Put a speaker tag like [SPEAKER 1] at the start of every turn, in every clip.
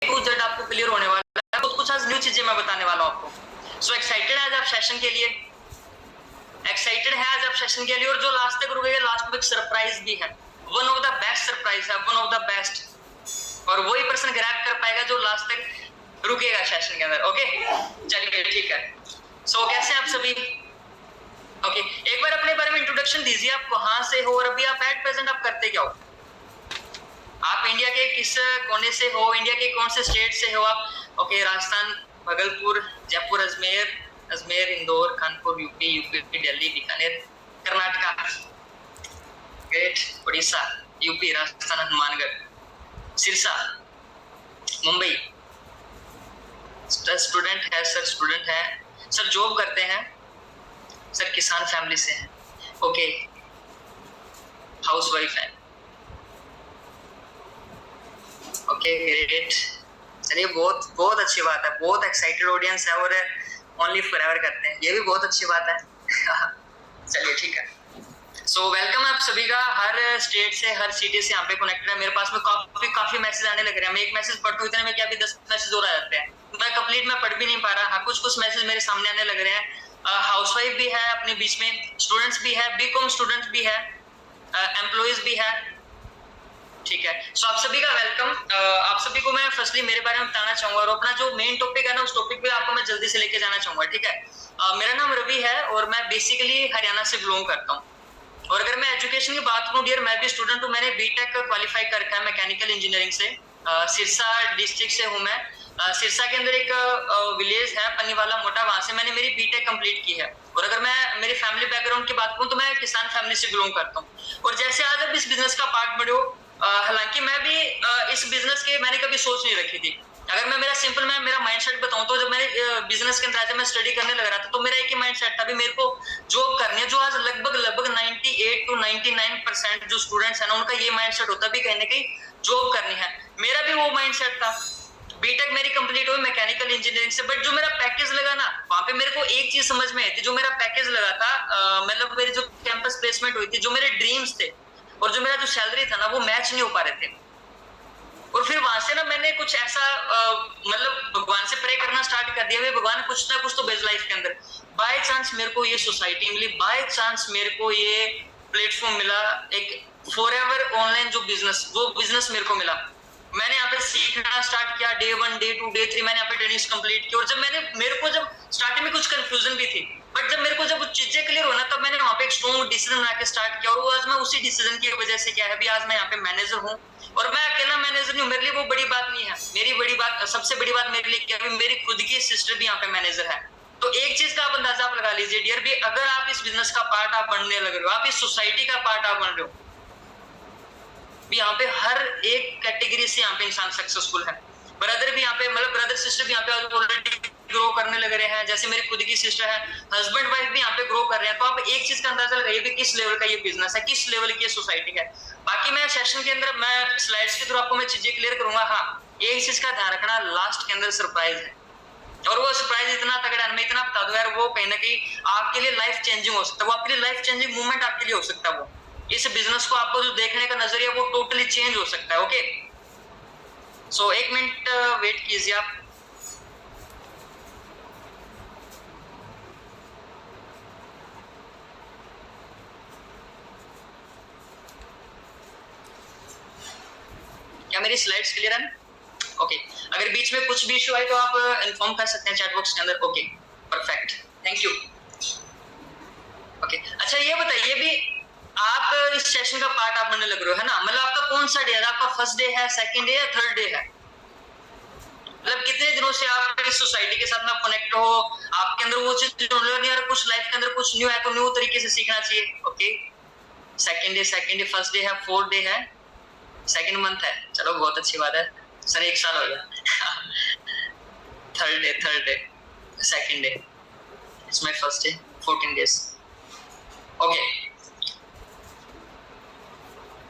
[SPEAKER 1] To Z आपको clear होने वाला है। बहुत कुछ आज न्यू चीजें मैं बताने वाला हूँ आपको। सो एक्साइटेड है आज आप सेशन के लिए? एक्साइटेड है आज आप सेशन के लिए? और जो लास्ट तक रुकेगा, लास्ट में एक सरप्राइज भी है, one of the best surprise है, वन ऑफ द बेस्ट। और वही पर्सन ग्रैब कर पाएगा जो लास्ट तक रुकेगा सेशन के अंदर। ओके, चलिए ठीक है। सो कैसे आप सभी? ओके, एक बार अपने बारे में इंट्रोडक्शन दीजिए, आप कहाँ से हो और अभी आप एट प्रेजेंट आप करते क्या हो? आप इंडिया के किस कोने से हो? इंडिया के कौन से स्टेट से हो आप? Okay, Rajasthan, Bhagalpur, Jaipur, Ajmer, Indore, Kanpur, UP, Delhi, Bikaner, Karnataka, great, Orissa, UP, Rajasthan, Hanumangarh, Sirsa, Mumbai. Student है सर, स्टूडेंट है सर, जॉब करते हैं सर, किसान फैमिली से हैं। ओके, हाउस वाइफ है। Okay, great. चलिए, बहुत बहुत अच्छी बात है, बहुत एक्साइटेड ऑडियंस है और ओनली फॉरएवर करते हैं, ये भी बहुत अच्छी बात है। चलिए ठीक है। सो वेलकम आप सभी का, हर स्टेट से, हर सिटी से यहाँ पे कनेक्टेड है। मेरे पास में काफी मैसेज आने लग रहे हैं। मैं एक मैसेज पढ़ता हूँ, इतने में क्या अभी 10 मैसेज और आ जाते हैं, मैं कंप्लीट में पढ़ भी नहीं पा रहा। हाँ, कुछ मैसेज मेरे सामने आने लग रहे हैं। हाउसवाइफ भी है अपने बीच में, स्टूडेंट्स भी है, बीकॉम स्टूडेंट्स भी है, एम्प्लॉइज भी है। ठीक है, सो आप सभी का वेलकम। आप सभी को मैं फर्स्टली मेरे बारे में बताना चाहूंगा और अपना जो मेन टॉपिक है ना, उस टॉपिक पे आपको मैं जल्दी से लेके जाना चाहूंगा। ठीक है, मेरा नाम रवि है और मैं बेसिकली हरियाणा से बिलोंग करता हूँ। और अगर मैं एजुकेशन की बात करूं डियर, मैं भी स्टूडेंट हूं। मैंने बीटेक क्वालिफाई कर रखा है मैकेनिकल इंजीनियरिंग से। सिरसा डिस्ट्रिक्ट से हूं मैं। सिरसा के अंदर एक विलेज है पन्नीवाला मोटा, वहां से मैंने मेरी बीटेक कंप्लीट की है। और अगर मैं मेरी फैमिली बैकग्राउंड की बात करूं तो मैं किसान फैमिली से बिलोंग करता हूं। और जैसे आज अब इस बिजनेस का पार्ट बने हो, हालांकि मैं भी इस बिजनेस के मैंने कभी सोच नहीं रखी थी। अगर मैं मेरा माइंडसेट बताऊं तो जब मैंने बिजनेस के अंदर मैं स्टडी करने लग रहा था तो मेरा एक ही माइंडसेट था, भी मेरे को जॉब करनी है। जो आज लगभग 98 to 99% जो स्टूडेंट्स है ना, उनका ये माइंडसेट होता है भी कहीं ना कहीं जॉब करनी है। मेरा भी वो माइंडसेट था। बीटेक मेरी कंप्लीट हुई मैकेनिकल इंजीनियरिंग से, बट जो मेरा पैकेज लगा ना, वहां पे मेरे को एक चीज समझ में आई थी। जो मेरा पैकेज लगा था, मतलब मेरी जो कैंपस प्लेसमेंट हुई थी, जो मेरे ड्रीम्स थे और जो मेरा जो सैलरी था ना, वो मैच नहीं हो पा रहे थे। और फिर वहां से ना मैंने कुछ ऐसा मतलब भगवान से प्रे करना स्टार्ट कर दिया, भगवान कुछ ना कुछ तो भेज लाइफ के अंदर। बाय चांस मेरे को ये सोसाइटी मिली, बाय चांस मेरे को ये प्लेटफॉर्म मिला, एक फॉरएवर ऑनलाइन जो बिजनेस, वो बिजनेस मेरे को मिला। मैंने यहाँ पे सीखना स्टार्ट किया, डे 1, डे 2, डे 3 मैंने यहाँ पे ट्रेनिंग्स कंप्लीट की। और जब जब स्टार्टिंग में कुछ कंफ्यूजन भी थी, बट जब मेरे को जब चीजें क्लियर होना, तब मैंने वहाँ पे एक स्ट्रॉन्ग डिसीजन बना के स्टार्ट किया। और वो आज मैं उसी डिसीजन की वजह से क्या है, अभी आज मैं यहाँ पे मैनेजर हूँ। और मैं अकेला मैनेजर नहीं हूँ, मेरे लिए वो बड़ी बात नहीं है। मेरी बड़ी बात, सबसे बड़ी बात मेरे लिए क्या है, मेरी खुद की सिस्टर भी यहाँ पे मैनेजर है। तो एक चीज का आप अंदाजा आप लगा लीजिए डियर, भी अगर आप इस बिजनेस का पार्ट आप बनने लग रहे हो, आप इस सोसाइटी का पार्ट आप बन रहे हो, भी यहाँ पे हर एक कैटेगरी से यहाँ पे इंसान सक्सेसफुल है। ब्रदर भी यहाँ पे, मतलब ब्रदर सिस्टर भी यहाँ पे ऑलरेडी ग्रो करने लग रहे हैं। जैसे मेरी खुद की सिस्टर है, हस्बैंड वाइफ भी यहाँ पे ग्रो कर रहे हैं। तो आप एक चीज का अंदाजा लगाइए कि किस लेवल का ये बिजनेस है, किस लेवल की ये सोसाइटी है। बाकी मैं सेशन के अंदर मैं स्लाइड्स के थ्रू आपको मैं चीजें क्लियर करूंगा। हाँ, एक चीज का ध्यान रखना, लास्ट के अंदर सरप्राइज है। और वो सरप्राइज इतना तगड़ा है, मैं इतना बता दूं यार, वो कहीं ना कहीं आपके लिए लाइफ चेंजिंग हो सकता है। वो आपके लिए लाइफ चेंजिंग मूवमेंट आपके लिए हो सकता है। वो इस बिजनेस को आपको जो देखने का नजरिया वो टोटली चेंज हो सकता है। ओके, सो एक मिनट वेट कीजिए आप। क्या मेरी स्लाइड्स क्लियर है? ओके, अगर बीच में कुछ भी इशू आए तो आप इन्फॉर्म कर सकते हैं चैट बॉक्स के अंदर। Okay, perfect, thank you. Okay, अच्छा ये बताइए भी, आप इस सेशन का पार्ट आप बनने लग रहे हो, है ना? मतलब आपका कौन सा डे है? आपका फर्स्ट डे है, सेकंड डे या थर्ड डे है? मतलब कितने दिनों से आप इस सोसाइटी के साथ में कनेक्ट हो, आपके अंदर वो चीज यार, कुछ लाइफ के अंदर कुछ न्यू है तो न्यू तरीके से सीखना चाहिए। Okay, second day, first day है, फोर्थ डे है, सेकंड मंथ है, चलो बहुत अच्छी बात है सर, 1 साल हो गया। थर्ड डे, सेकंड डे, इसमें फर्स्ट डे, 14 डेज। ओके,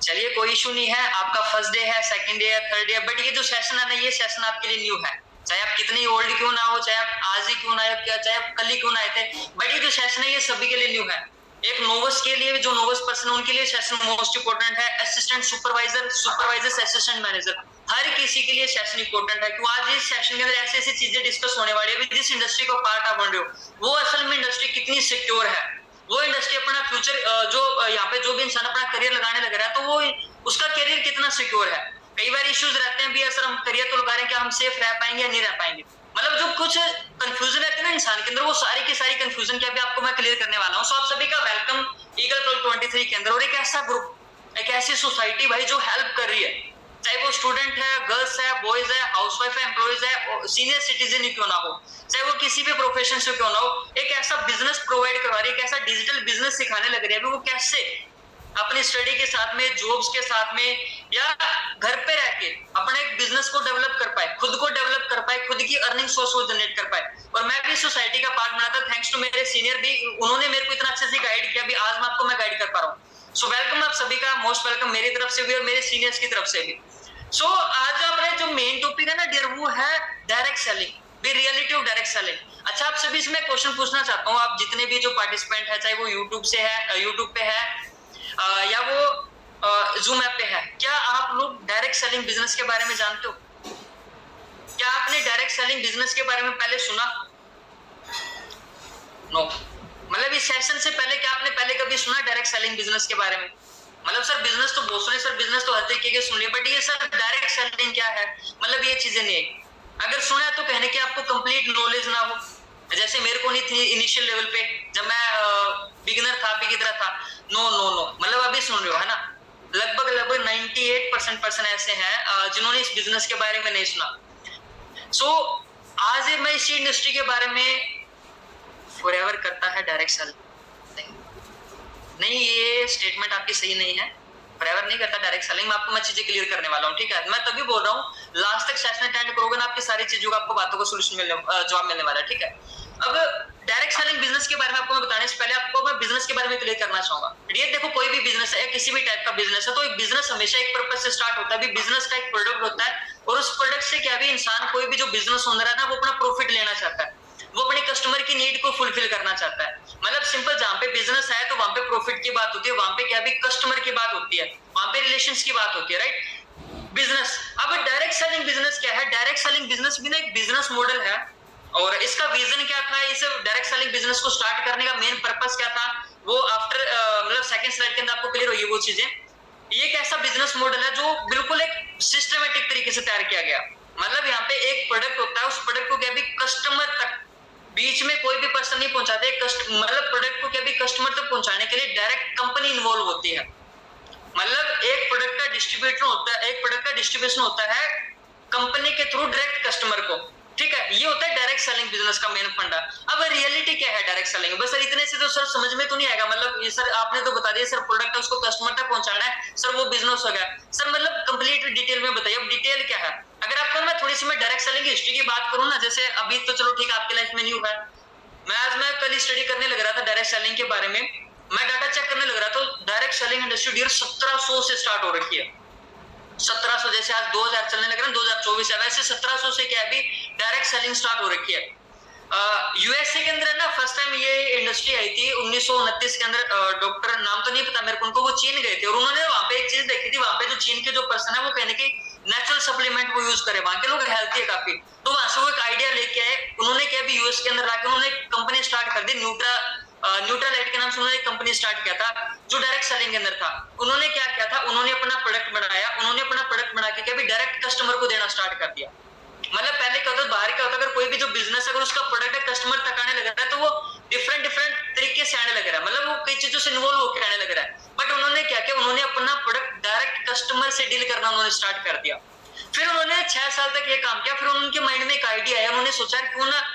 [SPEAKER 1] चलिए कोई इशू नहीं है। आपका फर्स्ट डे है, सेकंड डे है, थर्ड डे, बट ये जो सेशन है ना, ये सेशन आपके लिए न्यू है। चाहे आप कितनी ओल्ड क्यों ना हो, चाहे आप आज ही क्यों ना आए, चाहे आप कल ही क्यों ना आए थे, बट ये जो सेशन है ये सभी के लिए न्यू है। एक नोवस के लिए, जो नोवस पर्सन उनके लिए सेशन मोस्ट इंपोर्टेंट है। Assistant supervisor, supervisor assistant manager, हर किसी के लिए सेशन इंपॉर्टेंट है, क्यों आज इस सेशन के अंदर ऐसी ऐसी चीजें डिस्कस होने वाली है। जिस इंडस्ट्री को पार्ट आप बन रहे हो वो असल में इंडस्ट्री कितनी सिक्योर है, वो इंडस्ट्री अपना फ्यूचर जो यहाँ पे जो भी इंसान अपना करियर लगाने लग रहा है तो वो उसका करियर कितना सिक्योर है। कई बार इश्यूज रहते हैं भी सर हम करियर तो लगा रहे हैं, क्या हम सेफ रह पाएंगे या नहीं रह पाएंगे। मतलब जो कुछ कंफ्यूजन रहती है ना इंसान के अंदर, वो सारी की सारी कंफ्यूजन क्या भी आपको मैं क्लियर करने वाला हूँ। सो आप सभी का वेलकम ईगल 1223 के अंदर। और एक ऐसा ग्रुप, एक ऐसी सोसाइटी भाई जो हेल्प कर रही है, चाहे वो स्टूडेंट है, गर्ल्स है, बॉयज है, हाउसवाइफ है, एम्प्लॉयज है, सीनियर सिटीजन ही क्यों ना हो, चाहे वो किसी भी प्रोफेशन से क्यों ना हो, एक ऐसा बिजनेस प्रोवाइड करवा रही है, एक ऐसा डिजिटल बिजनेस सिखाने लग रही है। वो कैसे अपनी स्टडी के साथ में, जॉब्स के साथ में, या घर पे रह के अपने एक बिजनेस को डेवलप कर पाए, खुद को डेवलप कर पाए, खुद की अर्निंग सोर्स को जनरेट कर पाए। और मैं भी सोसाइटी का पार्ट बना था, थैंक्स टू मेरे सीनियर भी, उन्होंने मेरे को इतना अच्छे से गाइड किया भी आज मैं आपको मैं गाइड कर पा रहा हूँ। सो वेलकम आप सभी का, मोस्ट वेलकम मेरी तरफ से भी और मेरे सीनियर्स की तरफ से भी। सो आज अपने जो मेन टॉपिक है ना डियर, वो है direct selling, the reality of direct selling. अच्छा आप सभी इसमें क्वेश्चन पूछना चाहता हूँ, आप जितने भी जो पार्टिसिपेंट है, चाहे वो यूट्यूब से है, यूट्यूब पे है या वो जूम ऐप पे है, क्या आप लोग डायरेक्ट सेलिंग बिजनेस के बारे में जानते हो? क्या आपने डायरेक्ट सेलिंग बिजनेस के बारे में पहले सुना? नो मतलब इस सेशन से पहले क्या आपने पहले कभी सुना डायरेक्ट सेलिंग बिजनेस के बारे में? मतलब सर बिजनेस तो बहुत सुने, सर बिजनेस तो हर तरीके के सुन लिए, बट ये सर डायरेक्ट सेलिंग क्या है, मतलब ये चीजें नहीं है। अगर सुना तो कहने की आपको कंप्लीट नॉलेज ना हो, जैसे मेरे को नहीं थी इनिशियल लेवल पे जब मैं बिगिनर था, अभी की तरह था। नो नो नो मतलब अभी सुन रहे हो है ना, लगभग 98% पर्सन ऐसे हैं जिन्होंने इस बिजनेस के बारे में नहीं सुना। सो आज मैं इसी इंडस्ट्री के बारे में फॉरएवर करता है डायरेक्ट सेलिंग नहीं, ये स्टेटमेंट आपकी सही नहीं है, फॉरएवर नहीं करता डायरेक्ट सेलिंग। मैं आपको मैं चीजें क्लियर करने वाला हूँ, ठीक है। मैं तभी बोल रहा हूँ लास्ट तक सेशन अटेंड करोगे ना, आपकी सारी चीजों का आपको बातों का सोल्यूशन मिलने जवाब मिलने वाला है, ठीक है। अब डायरेक्ट सेलिंग बिजनेस के बारे में आपको मैं बताने से पहले आपको मैं बिजनेस के बारे में क्लियर करना चाहूंगा। ये देखो कोई भी बिजनेस है, किसी भी टाइप का बिजनेस है, तो एक बिजनेस हमेशा एक पर्पस से स्टार्ट होता है। भी बिजनेस का एक प्रोडक्ट होता है और उस प्रोडक्ट से क्या भी इंसान, कोई भी जो बिजनेस ओनर है ना, वो अपना प्रॉफिट लेना चाहता है, वो अपने कस्टमर की नीड को फुलफिल करना चाहता है। मतलब सिंपल, जहां पे बिजनेस है तो वहां पे प्रॉफिट की बात होती है, वहां पे क्या भी कस्टमर की बात होती है, वहां पे रिलेशंस की बात होती है, राइट। बिजनेस, अब डायरेक्ट सेलिंग बिजनेस क्या है? डायरेक्ट सेलिंग बिजनेस भी ना एक बिजनेस मॉडल है, और इसका विजन क्या था, इस डायरेक्ट सेलिंग बिजनेस को स्टार्ट करने का मेन पर्पस क्या था, वो आफ्टर मतलब सेकंड स्लाइड के अंदर आपको क्लियर होगी वो चीजें। ये एक ऐसा बिजनेस मॉडल है जो बिल्कुल एक सिस्टमेटिक तरीके से तैयार किया गया। मतलब यहाँ पे एक प्रोडक्ट होता है, उस प्रोडक्ट को क्या भी कस्टमर तक, बीच में कोई भी पर्सन नहीं पहुंचाते, मतलब प्रोडक्ट को क्या भी कस्टमर तक पहुंचाने के लिए डायरेक्ट कंपनी इन्वॉल्व होती है। मतलब एक प्रोडक्ट का डिस्ट्रीब्यूशन होता है, एक प्रोडक्ट का डिस्ट्रीब्यूशन होता है कंपनी के थ्रू डायरेक्ट कस्टमर को, ठीक है। ये होता है डायरेक्ट सेलिंग बिजनेस का मेन फंडा। अब रियलिटी क्या है डायरेक्ट सेलिंग? बस सर इतने से तो सर समझ में तो नहीं आएगा। मतलब ये सर आपने तो बता दिया सर प्रोडक्ट है उसको कस्टमर तक पहुंचाना है, सर वो बिजनेस हो गया। सर मतलब कंप्लीट डिटेल में बताइए, अब डिटेल क्या है? अगर आपको मैं थोड़ी सी मैं डायरेक्ट सेलिंग की हिस्ट्री की बात करूं ना, जैसे अभी तो चलो ठीक है आपकी लाइफ में न्यू है, मैं कल स्टडी करने लग रहा था डायरेक्ट सेलिंग के बारे में, मैं डाटा चेक करने लग रहा था, तो डायरेक्ट सेलिंग इंडस्ट्री 1700 से स्टार्ट हो रखी है। 1700, जैसे आज 2000 चलने लग रहा है, 2024 है, वैसे 1700 से क्या है डायरेक्ट सेलिंग स्टार्ट हो रखी है। यूएसए के अंदर ना फर्स्ट टाइम ये इंडस्ट्री आई थी 1929 के अंदर। डॉक्टर नाम तो नहीं पता मेरे को उनको, वो चीन गए थे और उन्होंने वहां पे एक चीज देखी थी, वहां पे जो चीन के जो पर्सन है वो कहने की नेचुरल सप्लीमेंट वो यूज करे, वहां के लोग हेल्थी है काफी, तो वहां से वो एक आइडिया लेके आए। उन्होंने क्या भी यूएस के अंदर लाके उन्होंने कंपनी स्टार्ट कर दी, न्यूट्रालाइट के नाम से उन्होंने कंपनी स्टार्ट किया था जो डायरेक्ट सेलिंग के अंदर था। उन्होंने क्या किया था, उन्होंने अपना प्रोडक्ट बनाया, उन्होंने अपना प्रोडक्ट बना के क्या भी डायरेक्ट कस्टमर को देना स्टार्ट कर दिया। मतलब पहले क्या होता है, बाहर क्या होता है, अगर कोई भी जो बिजनेस है अगर उसका प्रोडक्ट है कस्टमर तक आने लग रहा है तो वो डिफरेंट तरीके से आने लग रहा है, मतलब वो कई चीजों से इन्वॉल्व होकर आने लग रहा है। बट उन्होंने क्या किया, उन्होंने अपना प्रोडक्ट डायरेक्ट कस्टमर से डील करना उन्होंने स्टार्ट कर दिया। फिर उन्होंने 6 साल तक ये काम किया, फिर उनके माइंड में एक आइडिया आया, उन्होंने सोचा क्यों ना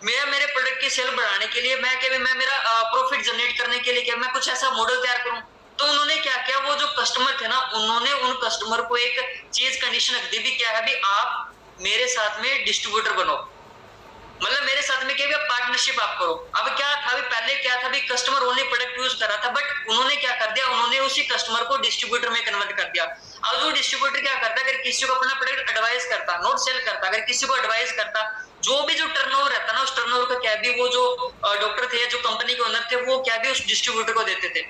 [SPEAKER 1] मेरे प्रोडक्ट की सेल बढ़ाने के लिए मैं मेरा प्रॉफिट जनरेट करने के लिए क्या मैं कुछ ऐसा मॉडल तैयार करूं। तो उन्होंने क्या किया, वो जो कस्टमर थे ना, उन्होंने उन कस्टमर को एक चीज कंडीशन रख दी भी, क्या है भी आप मेरे साथ में डिस्ट्रीब्यूटर बनो, मतलब मेरे साथ में क्या भी पार्टनरशिप आप करो। अब क्या था भी, पहले क्या था भी कस्टमर ओनली प्रोडक्ट यूज कर रहा था, बट उन्होंने क्या कर दिया, उन्होंने उसी कस्टमर को डिस्ट्रीब्यूटर में कन्वर्ट कर दिया। अब जो डिस्ट्रीब्यूटर क्या करता, अगर किसी को अपना प्रोडक्ट एडवाइस करता, नॉट सेल करता, अगर किसी को एडवाइस करता, जो भी जो टर्नओवर रहता ना, उस टर्नओवर का क्या भी वो जो डॉक्टर थे, जो कंपनी के ओनर थे, वो क्या भी उस डिस्ट्रीब्यूटर को देते थे।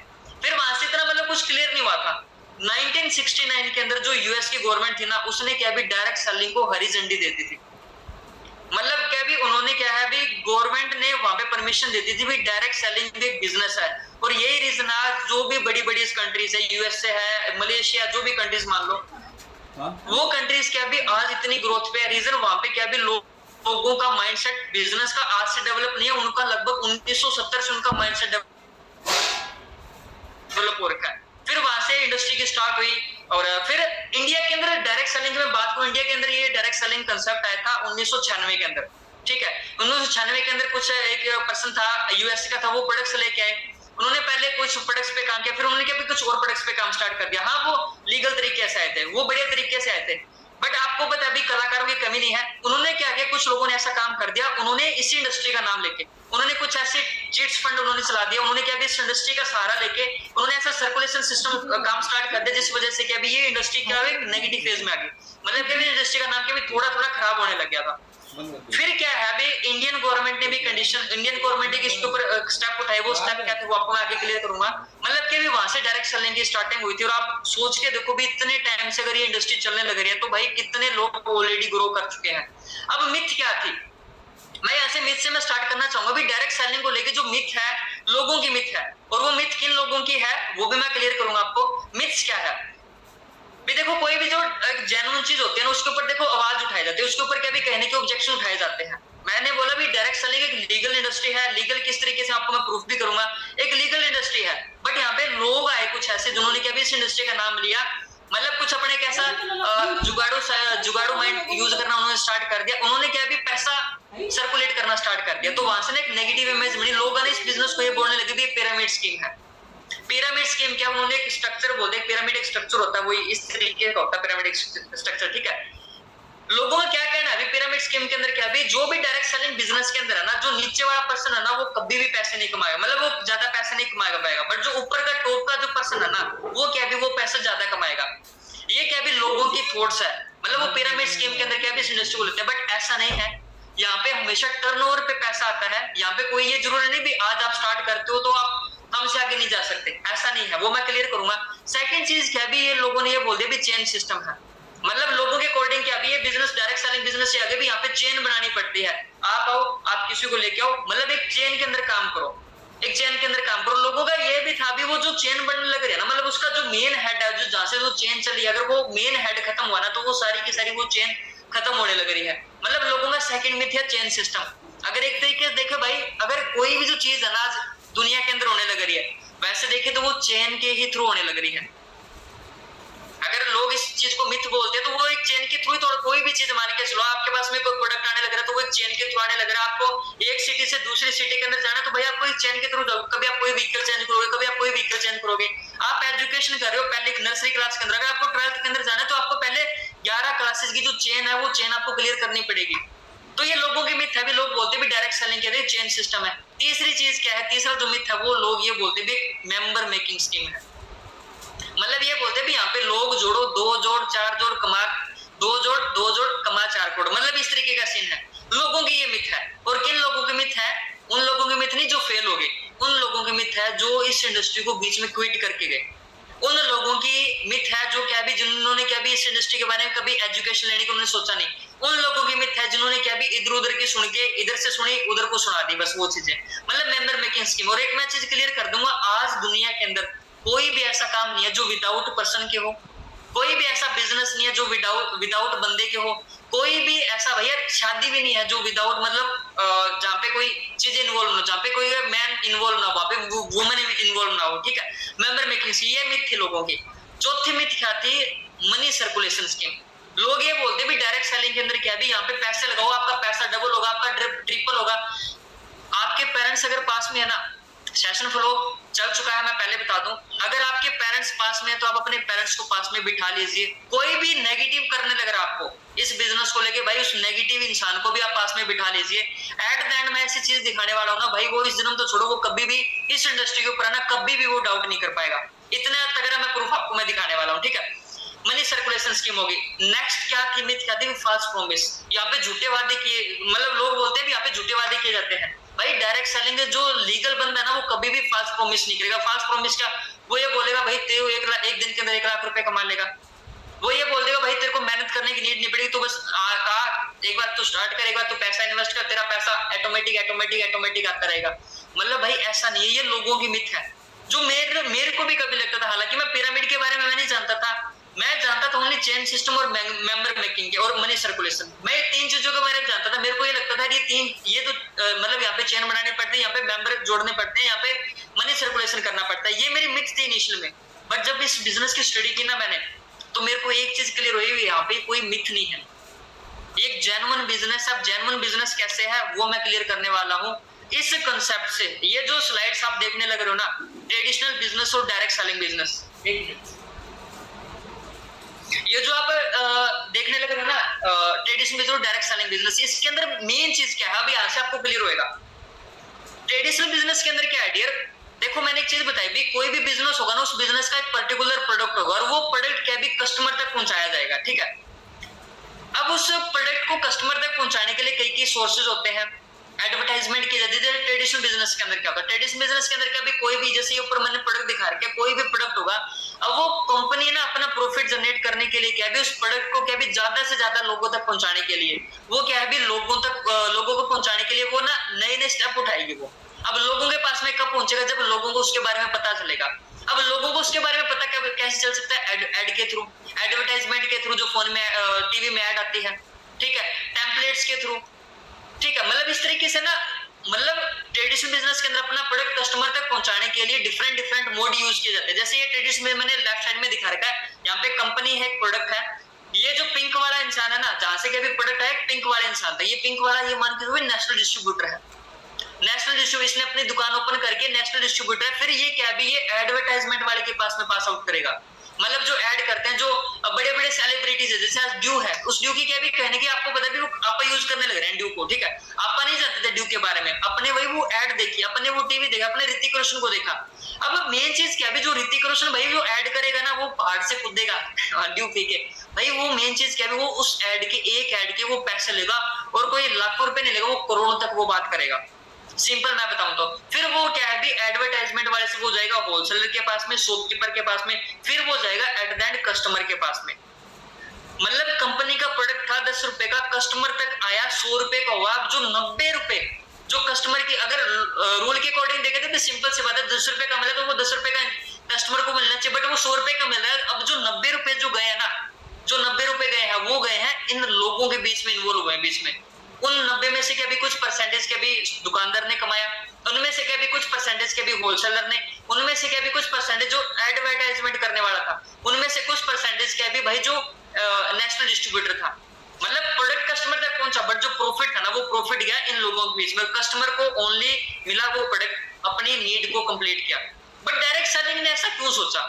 [SPEAKER 1] फिर वहां से इतना मतलब कुछ क्लियर नहीं हुआ था, 1969 के अंदर जो यूएस की गवर्नमेंट थी ना, उसने क्या भी डायरेक्ट सेलिंग को हरी झंडी दे दी थी। मतलब क्या भी उन्होंने क्या है भी गवर्नमेंट ने वहां पे परमिशन दे दी थी भी डायरेक्ट सेलिंग भी एक बिजनेस है। और यही रीजन है जो भी बड़ी बड़ी कंट्रीज है, यूएसए है, मलेशिया, जो भी कंट्रीज मान लो, वो कंट्रीज क्या भी आज इतनी ग्रोथ पे है। रीजन वहां पे क्या भी लोगों का माइंडसेट बिजनेस का आज से डेवलप नहीं है, उनका लगभग 1970 से उनका माइंडसेट डेवलप हो रखा है। फिर वहां से इंडस्ट्री की स्टार्ट हुई। और फिर इंडिया के अंदर डायरेक्ट सेलिंग की मैं बात करूं, इंडिया के अंदर ये डायरेक्ट सेलिंग कंसेप्ट आया था 1996 के अंदर। ठीक है, 1996 के अंदर कुछ एक पर्सन था यूएस का था, वो प्रोडक्ट्स लेके आए। उन्होंने पहले कुछ प्रोडक्ट्स पे काम किया, फिर उन्होंने क्या कुछ और प्रोडक्ट्स पे काम स्टार्ट कर दिया। हाँ, वो लीगल तरीके से आए थे, वो बढ़िया तरीके से आए थे, बट आपको पता है अभी कलाकारों की कमी नहीं है। उन्होंने क्या किया, कुछ लोगों ने ऐसा काम कर दिया, उन्होंने इसी इंडस्ट्री का नाम लेके उन्होंने कुछ ऐसे चिट्स फंड उन्होंने चला दिया। उन्होंने क्या इस इंडस्ट्री का सहारा लेके उन्होंने ऐसा सर्कुलेशन सिस्टम काम स्टार्ट कर दिया, जिस वजह से क्या भी ये इंडस्ट्री क्या एक नेगेटिव फेज में आ गई। मतलब क्या इंडस्ट्री का नाम क्या थोड़ा थोड़ा खराब होने लग गया था। फिर क्या है अभी इंडियन गवर्नमेंट ने भी कंडीशन, इंडियन गवर्नमेंट ने इसके ऊपर स्टेप उठाए। वो स्टेप क्या थे वो आपको मैं आगे क्लियर करूंगा। मतलब कि भी वहां से डायरेक्ट सेलिंग की स्टार्टिंग हुई थी। और आप सोच के देखो भी इतने टाइम से अगर ये इंडस्ट्री चलने लग रही है तो भाई कितने लोग ऑलरेडी ग्रो कर चुके हैं। अब मिथ क्या थी, मैं यहाँ से मिथ से मैं स्टार्ट करना चाहूंगा भी डायरेक्ट सेलिंग को लेके जो मिथ है, लोगों की मिथ है, और वो मिथ किन लोगों की है वो भी मैं क्लियर करूंगा आपको। मिथ्स क्या है भी, देखो कोई भी जो जेन्युइन चीज होती है ना उसके ऊपर देखो आवाज उठाई जाती है, उसके ऊपर क्या भी कहने के ऑब्जेक्शन उठाए जाते हैं। मैंने बोला भी डायरेक्ट सेलिंग एक लीगल इंडस्ट्री है। लीगल किस तरीके से आपको मैं प्रूफ भी करूंगा, एक लीगल इंडस्ट्री है। बट यहाँ पे लोग आए कुछ ऐसे जिन्होंने क्या भी इस इंडस्ट्री का नाम लिया, मतलब कुछ अपने कैसा जुगाड़ू माइंड यूज करना उन्होंने स्टार्ट कर दिया। उन्होंने क्या भी पैसा सर्कुलेट करना स्टार्ट कर दिया, तो वहां से ना एक नेगेटिव इमेज बनी। लोगों ने इस बिजनेस को ये बोलने लगे भी पिरामिड स्कीम है। पिरामिड स्कीम क्या, उन्होंने एक स्ट्रक्चर बोलते हैं, पिरामिड एक स्ट्रक्चर होता है, वही इस तरीके का होता है पिरामिड स्ट्रक्चर। ठीक है, लोगों का क्या कहना है पिरामिड स्कीम के अंदर क्या भी जो भी डायरेक्ट सेलिंग बिजनेस के अंदर है ना, जो नीचे वाला पर्सन है ना वो कभी भी पैसे नहीं कमाएगा, मतलब वो ज्यादा पैसे नहीं कमाएगा पाएगा। बट जो ऊपर का टॉप का जो पर्सन है ना वो क्या भी वो पैसा ज्यादा कमाएगा। ये क्या भी लोगों की थॉट्स है, मतलब वो पिरामिड स्कीम के अंदर क्या भी इस इंडस्ट्री को लेते हैं। बट ऐसा नहीं है, यहाँ पे हमेशा टर्नओवर पे पैसा आता है। यहाँ पे कोई ये जरूरी नहीं भी आज आप स्टार्ट करते हो तो आप हमसे आगे नहीं जा सकते, ऐसा नहीं है, वो मैं क्लियर करूंगा। सेकंड चीज क्या भी ये लोगों ने ये बोल दिया भी चेन सिस्टम है, मतलब लोगों के अकॉर्डिंग क्या भी ये बिजनेस डायरेक्ट सेलिंग बिजनेस से आगे भी यहाँ पे चेन बनानी पड़ती है। आप आओ, आप किसी को लेके आओ, मतलब एक चेन के अंदर काम करो, एक चेन के अंदर काम करो। लोगों का ये भी था भी वो जो चेन बनने लग रही है ना, मतलब उसका जो मेन हेड है, जो जहां से वो चेन चली, अगर वो मेन हेड खत्म हुआ ना तो वो सारी की सारी वो चेन खत्म होने लग रही है। मतलब लोगों का सेकंड मिथ है चेन सिस्टम। अगर एक तरीके से देखे भाई, अगर कोई भी जो चीज है ना आज दुनिया के अंदर होने लग रही है, वैसे देखे तो वो चेन के ही थ्रू होने लग रही है। अगर लोग इस चीज को मिथ बोलते हैं तो वो एक चेन के थ्रू ही, तो कोई भी चीज मान के चलो आपके पास में कोई प्रोडक्ट आने लग रहा है तो वो चेन के थ्रू आने लग रहा है। आपको एक सिटी से दूसरी सिटी के अंदर जाना है तो भाई आपको एक चेन के थ्रू जाओ, कभी आप कोई व्हीकल चेंज करोगे, कभी आप कोई व्हीकल चेंज करोगे। आप एजुकेशन कर रहे हो पहले एक नर्सरी क्लास के अंदर, अगर आपको 12th के अंदर जाना है तो आपको पहले 11 क्लासेस की जो चेन है वो चेन आपको क्लियर करनी पड़ेगी। तो ये लोगों की मिथ है भी, लोग बोलते भी डायरेक्ट सेलिंग के लिए चेन सिस्टम है। तीसरी चीज क्या है, तीसरा जो मिथ है वो लोग ये बोलते भी मेंबर मेकिंग स्कीम है। मतलब ये बोलते भी यहाँ पे लोग जोड़ो, 2 जोड़ 4 जोड़ कमा, 2 जोड़ कमा 4 करोड़, मतलब इस तरीके का सीन है। लोगों की ये मिथ है। और किन लोगों की मिथ है, उन लोगों की मिथ नहीं जो फेल हो गए, उन लोगों की मिथ है जो इस इंडस्ट्री को बीच में क्विट करके गए। उन लोगों की मिथ है जो क्या भी जिन्होंने क्या भी इस इंडस्ट्री के बारे में कभी एजुकेशन लेने की उन्होंने सोचा नहीं। उन लोगों की मिथ है जिन्होंने क्या भी इधर उधर की सुन के, इधर से सुनी उधर को सुना दी, बस वो चीजें, मतलब मेंबर मेकिंग स्कीम। और एक मैं चीज क्लियर कर दूंगा, आज दुनिया के अंदर कोई भी ऐसा काम नहीं है जो विदाउट पर्सन के हो, कोई भी ऐसा बिजनेस नहीं है जो विदाउट बंदे के हो, कोई भी ऐसा भैया शादी भी नहीं है जो विदाउट मतलब जहाँ पे कोई चीज इन्वॉल्व ना, जहाँ पे कोई मैन इन्वॉल्व ना हो, वहाँ पे वुमेन इन्वॉल्व ना हो। ठीक है, मेंबर मेकिंग से ये मिथ थी लोगों की। चौथी मिथ क्या थी, मनी सर्कुलेशन स्कीम। लोग ये बोलते भी डायरेक्ट सेलिंग के अंदर क्या भी यहाँ पे पैसे लगाओ, आपका पैसा डबल होगा, आपका ट्रिपल होगा। आपके पेरेंट्स अगर पास में है ना, सेशन फ्लो चल चुका है, मैं पहले बता दूं, अगर आपके पेरेंट्स पास में है तो आप अपने पेरेंट्स को पास में बिठा लीजिए। कोई भी नेगेटिव करने लग रहा आपको इस बिजनेस को लेके, भाई उस नेगेटिव इंसान को भी आप पास में बिठा लीजिए। एट द एंड में ऐसी चीज दिखाने वाला हूं ना भाई, वो इस जन्म तो छोड़ो, वो कभी भी इस इंडस्ट्री के ऊपर ना कभी भी वो डाउट नहीं कर पाएगा। इतना तगड़ा मैं प्रूफ आपको मैं दिखाने वाला हूँ। ठीक है, मनी सर्कुलेशन स्कीम होगी। नेक्स्ट क्या थी मिथ, क्या थी फाल्स प्रॉमिस। यहाँ पे झूठे वादे किए, मतलब लोग बोलते हैं भी यहाँ पे झूठे वादे किए जाते हैं। भाई डायरेक्ट सेलिंग जो लीगल बंदा है ना वो कभी भी फाल्स प्रॉमिस नहीं करेगा। फाल्स प्रॉमिस क्या, वो ये बोलेगा भाई तेरे एक दिन के अंदर 1 लाख रुपए कमा लेगा। वो ये बोल देगा भाई तेरे को मेहनत करने की नीड नहीं पड़ेगी, तो बस एक बार तू स्टार्ट कर, एक बार तू पैसा इन्वेस्ट कर, तेरा पैसा ऑटोमेटिक आता रहेगा। मतलब भाई ऐसा नहीं है, ये लोगों की मिथ है जो मेरे को भी कभी लगता था। हालांकि मैं पिरामिड के बारे में मैं नहीं जानता था, मैं जानता था ओनली चेन सिस्टम और मेंबर मेकिंग के और मनी सर्कुलेशन। मैं 3 चीजों के बारे में जानता था। मेरे को ये लगता था ये तो मतलब यहाँ पे चेन बनाने पड़ते हैं, यहाँ पे मेंबर जोड़ने पड़ते हैं, यहाँ पे मनी सर्कुलेशन करना पड़ता है। ये मेरी मिथ थी इनिशियल में, बट जब इस बिजनेस की स्टडी की ना मैंने, तो मेरे को एक चीज क्लियर हुई, यहाँ पे कोई मिथ नहीं है। एक जेन्युइन बिजनेस, अब जेन्युइन बिजनेस कैसे है वो मैं क्लियर करने वाला हूँ इस कंसेप्ट से। ये जो स्लाइड्स आप देखने लग रहे हो ना, ट्रेडिशनल बिजनेस और डायरेक्ट सेलिंग बिजनेस, ये जो आप देखने लग रहे हो ना, ट्रेडिशनल बिजनेस और डायरेक्ट सेलिंग बिजनेस, इसके अंदर मेन चीज क्या है अभी यहाँ से आपको क्लियर होएगा। ट्रेडिशनल बिजनेस के अंदर क्या है डियर, देखो मैंने एक चीज बताई भी, कोई भी बिजनेस होगा ना, उस बिजनेस का एक पर्टिकुलर प्रोडक्ट होगा और वो प्रोडक्ट क्या भी कस्टमर तक पहुंचाया जाएगा, ठीक है। अब उस प्रोडक्ट को कस्टमर तक पहुंचाने के लिए कई सोर्सेज होते हैं। एडवर्टाइजमेंट की जाती है। ट्रेडिशनल बिजनेस के अंदर क्या होगा, ट्रेडिशनल बिजनेस के अंदर क्या भी कोई भी, जैसे ये ऊपर मैंने प्रोडक्ट दिखा रखा है, कोई भी प्रोडक्ट होगा, अब वो कंपनी ना अपना प्रॉफिट जनरेट करने के लिए क्या भी उस प्रोडक्ट को क्या भी ज्यादा से ज्यादा लोगों तक पहुंचाने के लिए, वो क्या है भी लोगों को पहुंचाने के लिए वो ना नए स्टेप उठाएगी। वो अब लोगों के पास में कब पहुंचेगा, जब लोगों को उसके बारे में पता चलेगा। अब लोगों को उसके बारे में पता कैसे चल सकता है, एड के थ्रू, एडवर्टाइजमेंट के थ्रू, जो फोन में टीवी में ऐड आती है, ठीक है, टेम्पलेट्स के थ्रू, ठीक है। मतलब इस तरीके से ना, मतलब ट्रेडिशनल बिजनेस के अंदर अपना प्रोडक्ट कस्टमर तक पहुंचाने के लिए डिफरेंट मोड यूज किए जाते हैं। जैसे ये ट्रेडिशनल मैंने लेफ्ट साइड में दिखा रखा है, यहाँ पे कंपनी है, एक प्रोडक्ट है, ये जो पिंक वाला इंसान है ना, जहां से कभी प्रोडक्ट है, पिंक वाला इंसान था, ये पिंक वाला, ये मान के हुए नेशनल डिस्ट्रीब्यूटर है। नेशनल डिस्ट्रीब्यूटर ने अपनी दुकान ओपन करके नेशनल डिस्ट्रीब्यूटर है, फिर ये क्या भी ये एडवर्टाइजमेंट वाले के पास में पास आउट करेगा। मतलब जो ऐड करते हैं, जो बड़े बड़े सेलिब्रिटीज है, जैसे ड्यू है, उस ड्यू की क्या भी कहने की आपको पता भी, वो आप यूज करने लग रहे हैं ड्यू को, ठीक है। आप नहीं जानते थे ड्यू के बारे में, अपने वही वो ऐड देखी, अपने वो टीवी देखा, अपने ऋतिक रोशन को देखा। अब मेन चीज क्या भी, जो ऋतिक रोशन भाई जो ऐड करेगा ना, वो पहाड़ से कूदेगा ड्यू पी के भाई। वो मेन चीज क्या भी, वो उस ऐड के, एक ऐड के वो पैसे लेगा, और कोई लाखों रुपए नहीं लेगा, वो करोड़ों तक वो बात करेगा। सिंपल मैं बताऊं तो फिर वो क्या है भी, एडवर्टाइजमेंट वाले से वो जाएगा होलसेलर के पास में, शॉपकीपर के पास में, फिर वो जाएगा एट द एंड कस्टमर के पास में। मतलब कंपनी का प्रोडक्ट था 10 रुपए का, कस्टमर तक आया 100 रुपए का हुआ। अब जो 90 रुपए जो कस्टमर की, अगर रूल के अकॉर्डिंग देखे तो सिंपल सी बात है, 10 रुपए का मिला तो वो 10 रुपए का कस्टमर को मिलना चाहिए, बट वो 100 रुपए का मिल रहा है। अब जो 90 रुपए जो गए ना, जो 90 रुपए गए हैं, वो गए हैं इन लोगों के बीच में, इन्वॉल्व हुए बीच में। उन 90 में से क्या भी कुछ परसेंटेज के भी दुकानदार ने कमाया, उनमें से क्या भी कुछ परसेंटेज के भी होलसेलर ने, उनमें से क्या भी कुछ परसेंटेज जो एडवर्टाइजमेंट करने वाला था, उनमें से कुछ परसेंटेज क्या भी भाई जो नेशनल डिस्ट्रीब्यूटर था। मतलब प्रोडक्ट कस्टमर तक पहुंचा, बट जो प्रॉफिट था ना, वो प्रॉफिट गया इन लोगों के बीच में। कस्टमर को ओनली मिला वो प्रोडक्ट, अपनी नीड को कंप्लीट किया। बट डायरेक्ट सेलिंग ने ऐसा क्यों सोचा?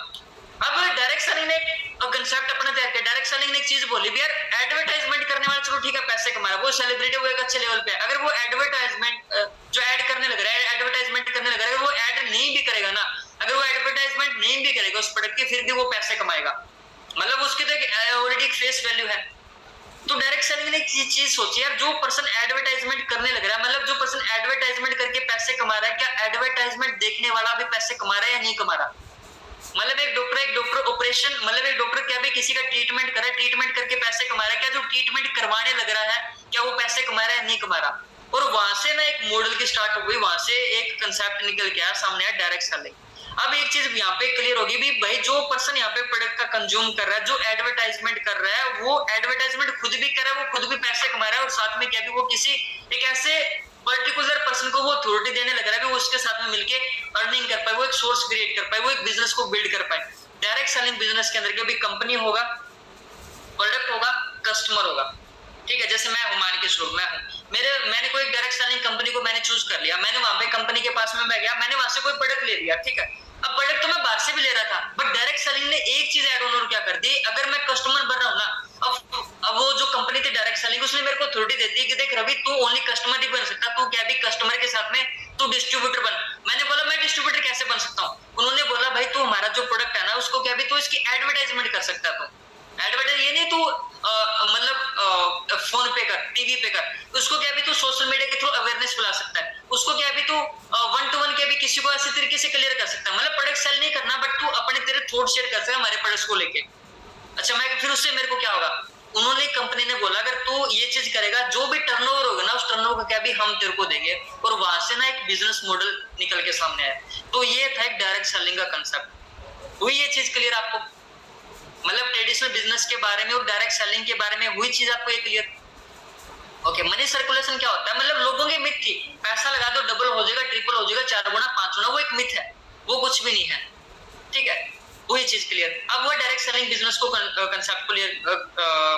[SPEAKER 1] अब डायरेक्ट सेलिंग ने कंसेप्ट अपना तैयार किया। डायरेक्ट सेलिंग ने एक चीज बोली भी, यार एडवर्टाइजमेंट करने वाला चलो ठीक है, पैसे कमा रहा है, वो सेलिब्रिटी, वो एक अच्छे लेवल पे है। अगर वो एडवर्टाइजमेंट जो ऐड करने लग रहा है, एडवर्टाइजमेंट करने लग रहा है, अगर वो ऐड नहीं भी करेगा ना, अगर वो एडवर्टाइजमेंट नहीं भी करेगा उस प्रोडक्ट की, फिर भी वो पैसे कमाएगा। मतलब उसकी तो ऑलरेडी एक फेस वैल्यू है। तो डायरेक्ट सेलिंग ने एक चीज सोची, यार जो पर्सन एडवर्टाइजमेंट करने लग रहा है, मतलब जो पर्सन एडवर्टाइजमेंट करके पैसे कमा रहा है, क्या एडवर्टाइजमेंट देखने वाला भी पैसे कमा रहा है या नहीं कमा रहा? मतलब एक डॉक्टर ऑपरेशन, मतलब एक डॉक्टर क्या भी किसी का ट्रीटमेंट कर रहा है, ट्रीटमेंट करके पैसे कमा रहा है, क्या जो ट्रीटमेंट करवाने लग रहा है, क्या वो पैसे कमा रहा है, नहीं कमा रहा? और वहां से ना एक मॉडल की स्टार्ट हो गई, वहां से एक कंसेप्ट निकल के आया सामने, है डायरेक्ट सेलिंग। अब एक चीज यहाँ पे क्लियर होगी भी, भाई जो पर्सन यहाँ पे प्रोडक्ट का कंज्यूम कर रहा है, जो एडवर्टाइजमेंट कर रहा है, वो एडवर्टाइजमेंट खुद भी कर रहा है, वो खुद भी पैसे कमा रहा है, और साथ में क्या भी वो किसी एक ऐसे पर्टिकुलर पर्सन को वो अथॉरिटी देने लग रहा है कि वो उसके साथ में मिलके अर्निंग कर पाए, वो एक सोर्स क्रिएट कर पाए, वो एक बिजनेस को बिल्ड कर पाए। डायरेक्ट सेलिंग बिजनेस के अंदर क्या भी कंपनी होगा, प्रोडक्ट होगा, कस्टमर होगा, ठीक है। जैसे मैं हूं, मान के चलो मैं हूं, मैंने कोई डायरेक्ट सेलिंग कंपनी को मैंने चूज कर लिया, मैंने वहां पे कंपनी के पास में मैं गया, मैंने वहां से कोई प्रोडक्ट ले लिया, ठीक है। अब प्रोडक्ट तो मैं बाहर से भी ले रहा था, बट डायरेक्ट सेलिंग ने एक चीज ऐड ऑन और क्या कर दी, अगर मैं कस्टमर बन रहा हूं ना, अब वो जो कंपनी थी डायरेक्ट सेलिंग, उसने मेरे को अथॉरिटी देती है कि देख रवि, तू ओनली कस्टमर नहीं बन सकता, तू क्या भी कस्टमर के साथ में तू डिस्ट्रीब्यूटर बन। मैंने बोला मैं डिस्ट्रीब्यूटर कैसे बन सकता हूँ? उन्होंने बोला भाई तू हमारा जो प्रोडक्ट है ना, उसको क्या भी तू इसकी एडवर्टाइजमेंट कर सकता है। तो एडवर्टाइज ये नहीं तू मतलब फोन पे कर, टीवी पे कर, उसको क्या भी तू सोशल मीडिया के थ्रू अवेयरनेस फैला सकता है, उसको क्या भी तू 1-to-1 क्या भी किसी को ऐसे तरीके से क्लियर कर सकता है, मतलब प्रोडक्ट सेल नहीं करना बट तू अपने तेरे थॉट शेयर कर सकता है हमारे प्रोडक्ट्स को लेके। अच्छा मैं फिर उससे मेरे को क्या होगा, उन्होंने कंपनी ने बोला अगर तू ये चीज करेगा जो भी टर्नओवर होगा ना उस टर्नओवर का क्या भी हम तेरे को देंगे, और वहां से ना एक बिजनेस मॉडल निकल के सामने आया। तो ये था एक डायरेक्ट सेलिंग का कंसेप्ट। हुई ये चीज क्लियर आपको, मतलब ट्रेडिशनल बिजनेस के बारे में और डायरेक्ट सेलिंग के बारे में हुई चीज आपको ये क्लियर? ओके, मनी सर्कुलेशन क्या होता है, मतलब लोगों की मिथ थी पैसा लगा दो डबल हो जाएगा, ट्रिपल हो जाएगा, 4 गुना 5 गुना, वो एक मिथ है, वो कुछ भी नहीं है, ठीक है, वही चीज क्लियर। अब वो डायरेक्ट सेलिंग बिजनेस को कंसेप्ट को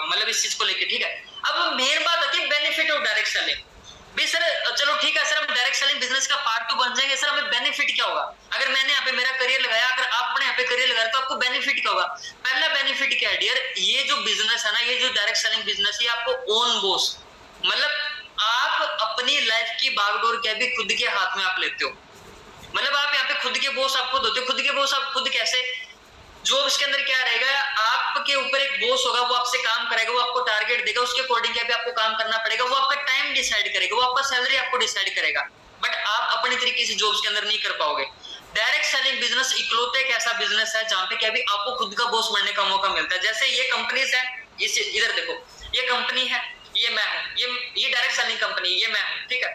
[SPEAKER 1] मतलब इस चीज को लेके, ठीक है। अब मेन बात आती है बेनिफिट ऑफ डायरेक्ट सेलिंग। भी सर चलो ठीक है सर, हम डायरेक्ट सेलिंग बिजनेस का पार्ट 2 बन जाएंगे, सर हमें बेनिफिट क्या होगा अगर मैंने यहाँ पे मेरा करियर लगाया, अगर आपने यहाँ पे करियर लगाया तो आपको बेनिफिट क्या होगा? पहला बेनिफिट क्या है डियर, ये जो बिजनेस है ना, ये जो डायरेक्ट सेलिंग बिजनेस, ये आपको ओन बॉस, मतलब आप अपनी लाइफ की बागडोर क्या भी खुद के हाथ में आप लेते हो, मतलब आप यहाँ पे खुद के बॉस आप खुद होते हो। खुद के बॉस आप खुद कैसे? जॉब्स के अंदर क्या रहेगा, आपके ऊपर एक बॉस होगा, वो आपसे काम करेगा, वो आपको टारगेट देगा, उसके अकॉर्डिंग क्या भी आपको काम करना पड़ेगा, वो आपका टाइम डिसाइड करेगा, वो आपका सैलरी आपको डिसाइड करेगा, बट आप अपने तरीके से जॉब्स के अंदर नहीं कर पाओगे। डायरेक्ट सेलिंग बिजनेस इकलौता एक ऐसा बिजनेस है जहां पे क्या भी आपको खुद का बॉस बनने का मौका मिलता है। जैसे ये कंपनीज है, इधर देखो, ये कंपनी है, ये मैं हूं, ये डायरेक्ट सेलिंग कंपनी, ये मैं हूं, ठीक है।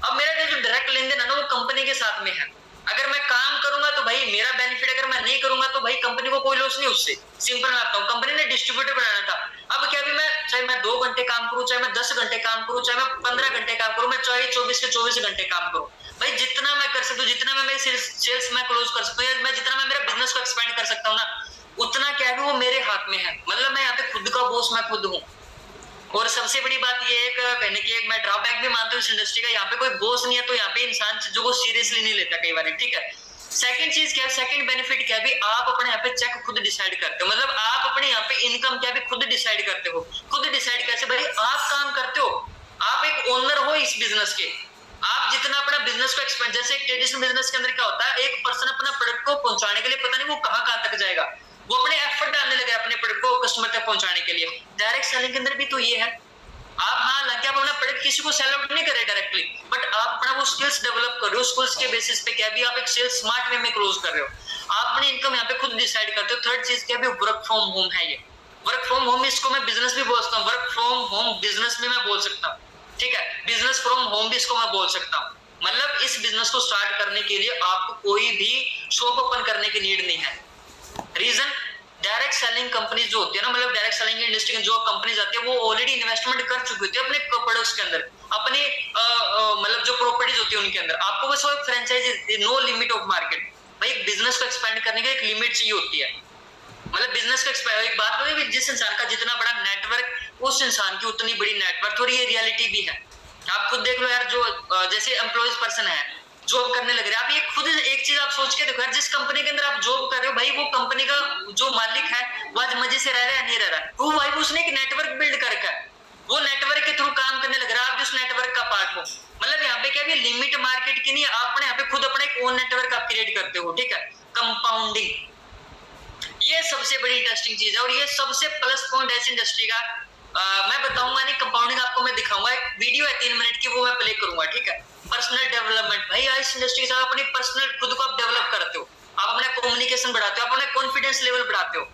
[SPEAKER 1] अब मेरा जो डायरेक्ट लेन देन है ना, वो कंपनी के साथ में है। अगर मैं काम करूंगा तो भाई मेरा बेनिफिट, अगर मैं नहीं करूंगा तो भाई कंपनी को कोई लॉस नहीं उससे। सिंपल मैं बताऊं, कंपनी ने डिस्ट्रीब्यूटर बनाना था, अब क्या भी मैं चाहे मैं 2 घंटे काम करूं, चाहे मैं 10 घंटे काम करूं, चाहे मैं 15 घंटे काम करूं, मैं चाहे 24 के 24 घंटे काम करूं, भाई जितना मैं कर सकता हूँ, जितना मैं मेरे सेल्स में क्लोज कर सकता हूँ, मैं जितना मैं मेरा बिजनेस को एक्सपेंड कर सकता हूँ ना, उतना क्या है वो मेरे हाथ में है। मतलब मैं यहाँ पे खुद का बॉस मैं खुद हूँ। और सबसे बड़ी बात ये है कहने की, एक मैं ड्रॉबैक भी मानता हूँ इस इंडस्ट्री का, यहाँ पे कोई बॉस नहीं है तो यहाँ पे इंसान चीजों को सीरियसली नहीं लेता कई बार, ठीक है। सेकंड चीज क्या है, सेकंड बेनिफिट क्या है भी, आप अपने यहाँ पे चेक खुद डिसाइड करते हो, मतलब आप अपने यहाँ पे इनकम क्या भी खुद डिसाइड करते हो। खुद डिसाइड कैसे भाई, आप काम करते हो, आप एक ओनर हो इस बिजनेस के, आप जितना अपना बिजनेस को एक्सपेंड, जैसे एक ट्रेडिशनल बिजनेस के अंदर क्या होता है, एक पर्सन अपना प्रोडक्ट को पहुंचाने के लिए पता नहीं वो कहां कहां तक जाएगा, वो अपने एफर्ट डालने लगे अपने प्रोडक्ट को कस्टमर तक पहुंचाने के लिए। डायरेक्ट सेलिंग के अंदर भी तो ये है, आप हाँ लगे आप अपना प्रोडक्ट किसी को सेल आउट नहीं करे डायरेक्टली, बट आप अपना वो स्किल्स डेवलप कर रहे हो, स्किल्स के बेसिस पे क्या भी आप एक सेल्स स्मार्ट वे में क्लोज कर रहे हो, आप अपनी इनकम यहाँ पे खुद डिसाइड करते हो। थर्ड चीज क्या भी, वर्क फ्रॉम होम है। ये वर्क फ्रॉम होम, इसको मैं बिजनेस भी बोलता हूँ, वर्क फ्रॉम होम बिजनेस भी मैं बोल सकता हूँ, ठीक है, बिजनेस फ्रॉम होम भी इसको मैं बोल सकता हूँ। मतलब इस बिजनेस को स्टार्ट करने के लिए आपको कोई भी शॉप ओपन करने की नीड नहीं है। रीजन, डायरेक्ट सेलिंग कंपनीज जो होती है ना, मतलब डायरेक्ट सेलिंग इंडस्ट्री में जो कंपनीज आती है वो ऑलरेडी इन्वेस्टमेंट कर चुकी होती है अपने प्रोडक्ट्स के अंदर, अपने मतलब जो प्रॉपर्टीज होती है उनके अंदर। आपको बस वो franchisee, no limit of market, भाई बिजनेस को एक्सपेंड करने की एक लिमिट चाहिए होती है। मतलब बिजनेस को एक्सपेंड, एक बात है जिस इंसान का जितना बड़ा नेटवर्क उस इंसान की उतनी बड़ी नेटवर्क, और ये रियलिटी भी है। आप खुद देख लो यार, जो जैसे एम्प्लॉयज पर्सन है जॉब करने लग रहे हैं, आप ये खुद एक चीज आप सोच के देखो यार, जिस कंपनी के अंदर आप जॉब कर रहे हो भाई, वो कंपनी का जो मालिक है वो आज मजे से रह रहा है नहीं रह रहा है, वो भाई उसने एक नेटवर्क बिल्ड कर रखा है, वो नेटवर्क के थ्रू काम करने लग रहा है, आप भी उस नेटवर्क का पार्ट हो। मतलब यहाँ पे क्या भी लिमिट मार्केट की नहीं, आपने यहाँ पे खुद अपना एक ओन नेटवर्क आप क्रिएट करते हो, ठीक है। कंपाउंडिंग, ये सबसे बड़ी इंटरेस्टिंग चीज है, और ये सबसे प्लस पॉइंट है इस इंडस्ट्री का। मैं बताऊंगा नहीं, कंपाउंडिंग आपको मैं दिखाऊंगा, एक वीडियो है 3 मिनट की, वो मैं प्ले करूंगा, ठीक है। पर्सनल डेवलपमेंट, भाई इस इंडस्ट्री के साथ अपनी पर्सनल खुद को आप डेवलप करते हो, आप अपना कम्युनिकेशन बढ़ाते हो, आप अपना कॉन्फिडेंस लेवल बढ़ाते हो।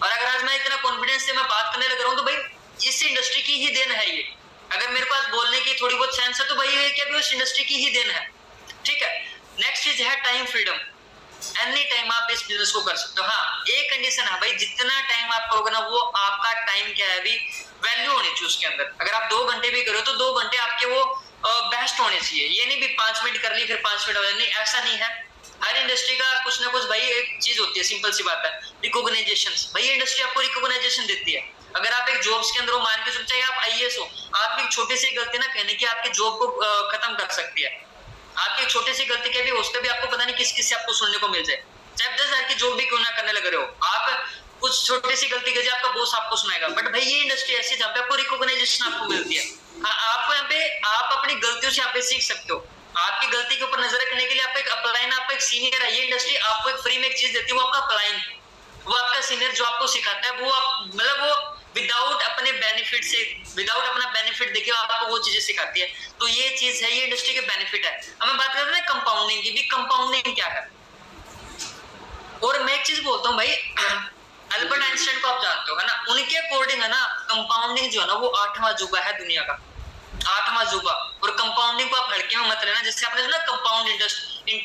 [SPEAKER 1] और अगर आज मैं इतना कॉन्फिडेंस से मैं बात करने लग रहा हूँ तो भाई इस इंडस्ट्री की ही देन है ये। अगर मेरे पास बोलने की थोड़ी बहुत सेंस है तो भाई ये क्या भी उस इंडस्ट्री की ही देन है, ठीक है। नेक्स्ट चीज है टाइम फ्रीडम, एनी टाइम आप इस बिजनेस को कर सकते हो। हाँ एक कंडीशन है भाई, जितना टाइम आप करोगे ना वो आपका टाइम क्या है अभी वैल्यू होनी चाहिए उसके अंदर। अगर आप 2 घंटे भी करो तो 2 घंटे आपके वो बेस्ट होने चाहिए, ये नहीं भी 5 मिनट कर ली फिर 5 मिनट हो जाए, नहीं ऐसा नहीं है। हर इंडस्ट्री का कुछ ना कुछ भाई एक चीज होती है, सिंपल सी बात है, रिकॉग्नाइजेशन। भाई इंडस्ट्री आपको रिकॉग्नाइजेशन देती है। अगर आप एक जॉब्स के अंदर हो, मान के चलो चाहे आप आईएएस हो, आपकी छोटी सी गलती ना कहने की आपकी जॉब को खत्म कर सकती है। आपकी छोटी सी गलती के भी उसके भी आपको पता नहीं किस किस से आपको सुनने को मिल जाए, चाहे 10,000 की जॉब भी क्यों ना करने लग रहे हो, आप कुछ छोटी सी गलती की आपका बॉस आपको सुनाएगा। बट भाई ये इंडस्ट्री ऐसी जहाँ पे आपको रिकॉग्नाइजेशन आपको मिलती है। हाँ आपको यहाँ पे आप अपनी गलतियों से यहाँ पे सीख सकते हो। आपकी गलती के ऊपर नजर रखने के लिए आपको एक अपलाइन, आपको एक सीनियर है, ये इंडस्ट्री आपको एक फ्री में एक चीज देती है, वो आपका अपलाइन, वो आपका सीनियर जो आपको सिखाता है, वो आप मतलब वो विदाउट अपने बेनिफिट से, विदाउट अपना बेनिफिट देखिए आपको वो चीजें सिखाती है। तो ये चीज है, ये इंडस्ट्री के बेनिफिट है। अब मैं बात करते हैं कंपाउंडिंग की भी, कंपाउंडिंग क्या है। और मैं एक चीज बोलता हूँ भाई, अल्बर्ट आइंस्टाइन को आप जानते हो है ना, उनके अकॉर्डिंग है ना कंपाउंडिंग जो है ना वो 8वां अजूबा है दुनिया का, 8वां अजूबा। और कंपाउंडिंग को आप हल्के में मत लेना, जैसे आपने सुना कंपाउंड इंटरेस्ट,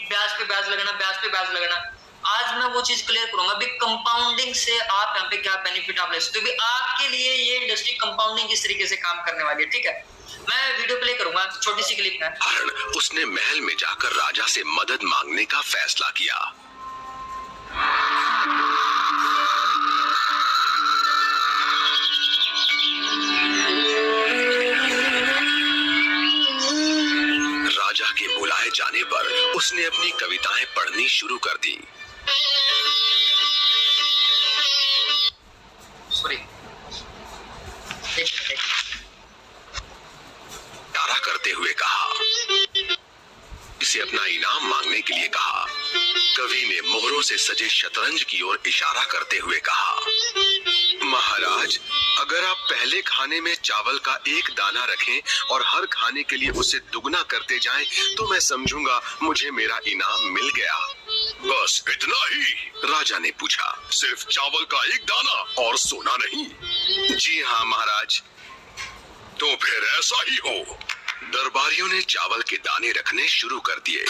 [SPEAKER 1] ब्याज पे ब्याज लगाना, ब्याज पे ब्याज लगाना। आज मैं वो चीज क्लियर करूंगा अभी कंपाउंडिंग से आप यहाँ पे क्या बेनिफिट आप ले सकते हो। आपके लिए ये इंडस्ट्री कंपाउंडिंग किस तरीके से काम करने वाली है, ठीक है। मैं वीडियो प्ले करूंगा, छोटी सी क्लिप है।
[SPEAKER 2] उसने महल में जाकर राजा से मदद मांगने का फैसला किया। राजा के बुलाए जाने पर उसने अपनी कविताएं पढ़नी शुरू कर दी।
[SPEAKER 1] सॉरी,
[SPEAKER 2] इशारा करते हुए कहा, इसे अपना इनाम मांगने के लिए कहा। कवि ने मोहरों से सजे शतरंज की ओर इशारा करते हुए कहा, महाराज, अगर आप पहले खाने में चावल का एक दाना रखें और हर खाने के लिए उसे दुगना करते जाएं, तो मैं समझूंगा मुझे मेरा इनाम मिल गया। बस इतना ही? राजा ने पूछा। सिर्फ चावल का एक दाना और सोना नहीं? जी हाँ महाराज। तो फिर ऐसा ही हो। दरबारियों ने चावल के दाने रखने शुरू कर दिए।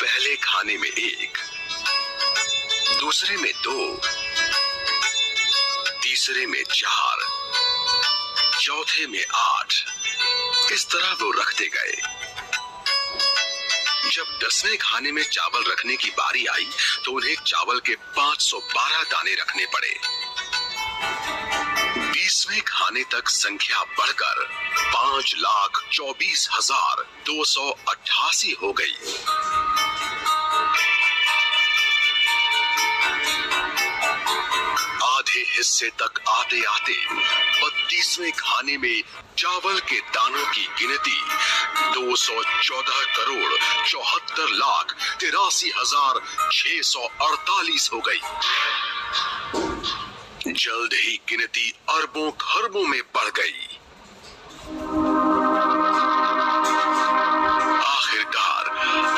[SPEAKER 2] पहले खाने में 1, दूसरे में 2, तीसरे में 4, चौथे में 8। इस तरह वो रखते गए। जब 10वें खाने में चावल रखने की बारी आई तो उन्हें चावल के 512 दाने रखने पड़े। 20वें खाने तक संख्या बढ़कर 5,24,288 हो गई। आधे हिस्से तक आते आते 32वें खाने में चावल के दानों की गिनती 214,74,83,648 हो गई। जल्द ही गिनती अरबों खरबों में बढ़ गई। आखिरकार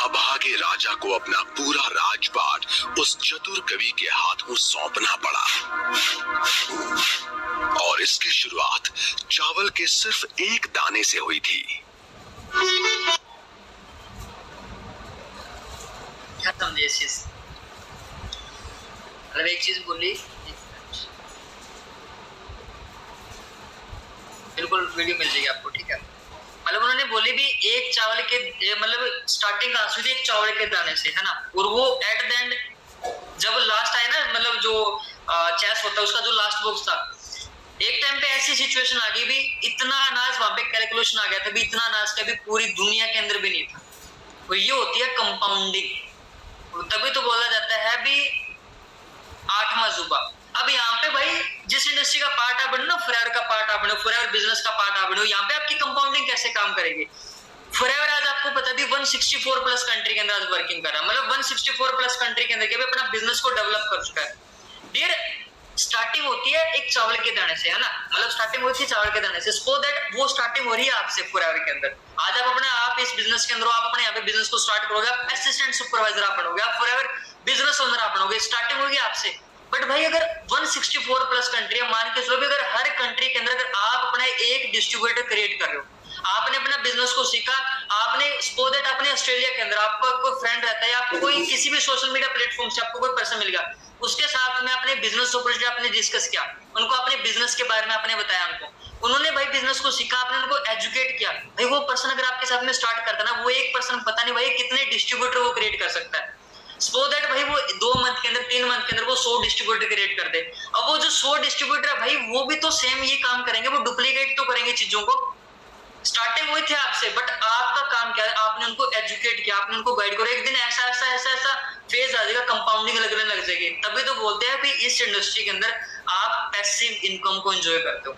[SPEAKER 2] अभागे राजा को अपना पूरा राजपाट उस चतुर कवि के हाथों सौंपना पड़ा। और इसकी शुरुआत चावल के सिर्फ एक दाने से हुई थी।
[SPEAKER 1] खत्म ये चीज। मतलब एक चीज बोली, बिल्कुल वीडियो मिल जाएगी आपको, ठीक है। मतलब उन्होंने बोली भी एक चावल के, मतलब स्टार्टिंग कहाँ से, एक चावल के दाने से, है ना। और वो एट द एंड जब लास्ट आया ना, मतलब जो चेस होता है उसका जो लास्ट बॉक्स था, एक टाइम पे ऐसी सिचुएशन आ गई भी, इतना अनाज वहां पे कैलकुलेशन आ गया था भी, इतना अनाज कभी पूरी दुनिया के अंदर भी नहीं था। और ये होती है कंपाउंडिंग। तभी तो बोला जाता है भी 8वां अजूबा। अब यहाँ पे भाई जिस इंडस्ट्री का पार्ट आप बनो ना, फॉरएवर का पार्ट आप बनो, फॉरएवर बिजनेस का पार्ट आप बनो, यहाँ पे आपकी कंपाउंडिंग कैसे काम करेगी। फॉरएवर आज आपको पता भी 164 प्लस कंट्री के अंदर आज वर्किंग कर रहा है, मतलब 164 प्लस कंट्री के अंदर के भी अपना बिजनेस को डेवलप कर चुका है। डियर, स्टार्टिंग होती है एक चावल के दाने से, है ना, मतलब स्टार्टिंग होती है चावल के दाने से। सो दैट वो स्टार्टिंग हो रही है आपसे फॉरएवर के अंदर। आज आप अपने आप इस बिजनेस के अंदर, आप अपने यहाँ पे बिजनेस को स्टार्ट करोगे, आप असिस्टेंट सुपरवाइजर आप बनोगे, आप फॉरएवर बिजनेस ओनर आप बनोगे, स्टार्टिंग होगी आपसे। बट भाई अगर 164 प्लस कंट्री है, मान के चलो भी अगर हर कंट्री के अंदर अगर आप अपना एक डिस्ट्रीब्यूटर क्रिएट कर रहे हो, आपने अपना बिजनेस को सीखा, आपने सो दैट आपने ऑस्ट्रेलिया के अंदर आपका कोई फ्रेंड रहता है, आपको कोई किसी भी सोशल मीडिया प्लेटफॉर्म से आपको कोई पर्सन मिल गया, उसके साथ में अपने बिजनेस अपॉर्चुनिटी आपने डिस्कस किया, उनको अपने बिजनेस के बारे में आपने बताया, उन्होंने भाई बिजनेस को सीखा, आपने उनको एजुकेट किया। भाई वो पर्सन अगर आपके साथ में स्टार्ट करता ना, वो एक पर्सन पता नहीं भाई कितने डिस्ट्रीब्यूटर वो क्रिएट कर सकता है। सो दैट भाई वो 2 मंथ के अंदर, 3 मंथ के अंदर वो 100 डिस्ट्रीब्यूटर क्रिएट कर दे। अब वो जो 100 डिस्ट्रीब्यूटर है भाई, वो भी तो सेम ये काम करेंगे, वो डुप्लीकेट तो करेंगे चीजों को। स्टार्टिंग हुई थी आपसे, बट आपका काम क्या है, आपने उनको एजुकेट किया, आपने उनको गाइड करो। एक दिन ऐसा ऐसा ऐसा ऐसा फेज आ जाएगा, कंपाउंडिंग लगने लग जाएगी। तभी तो बोलते हैं कि इस इंडस्ट्री के अंदर आप पैसिव इनकम को एंजॉय करते हो।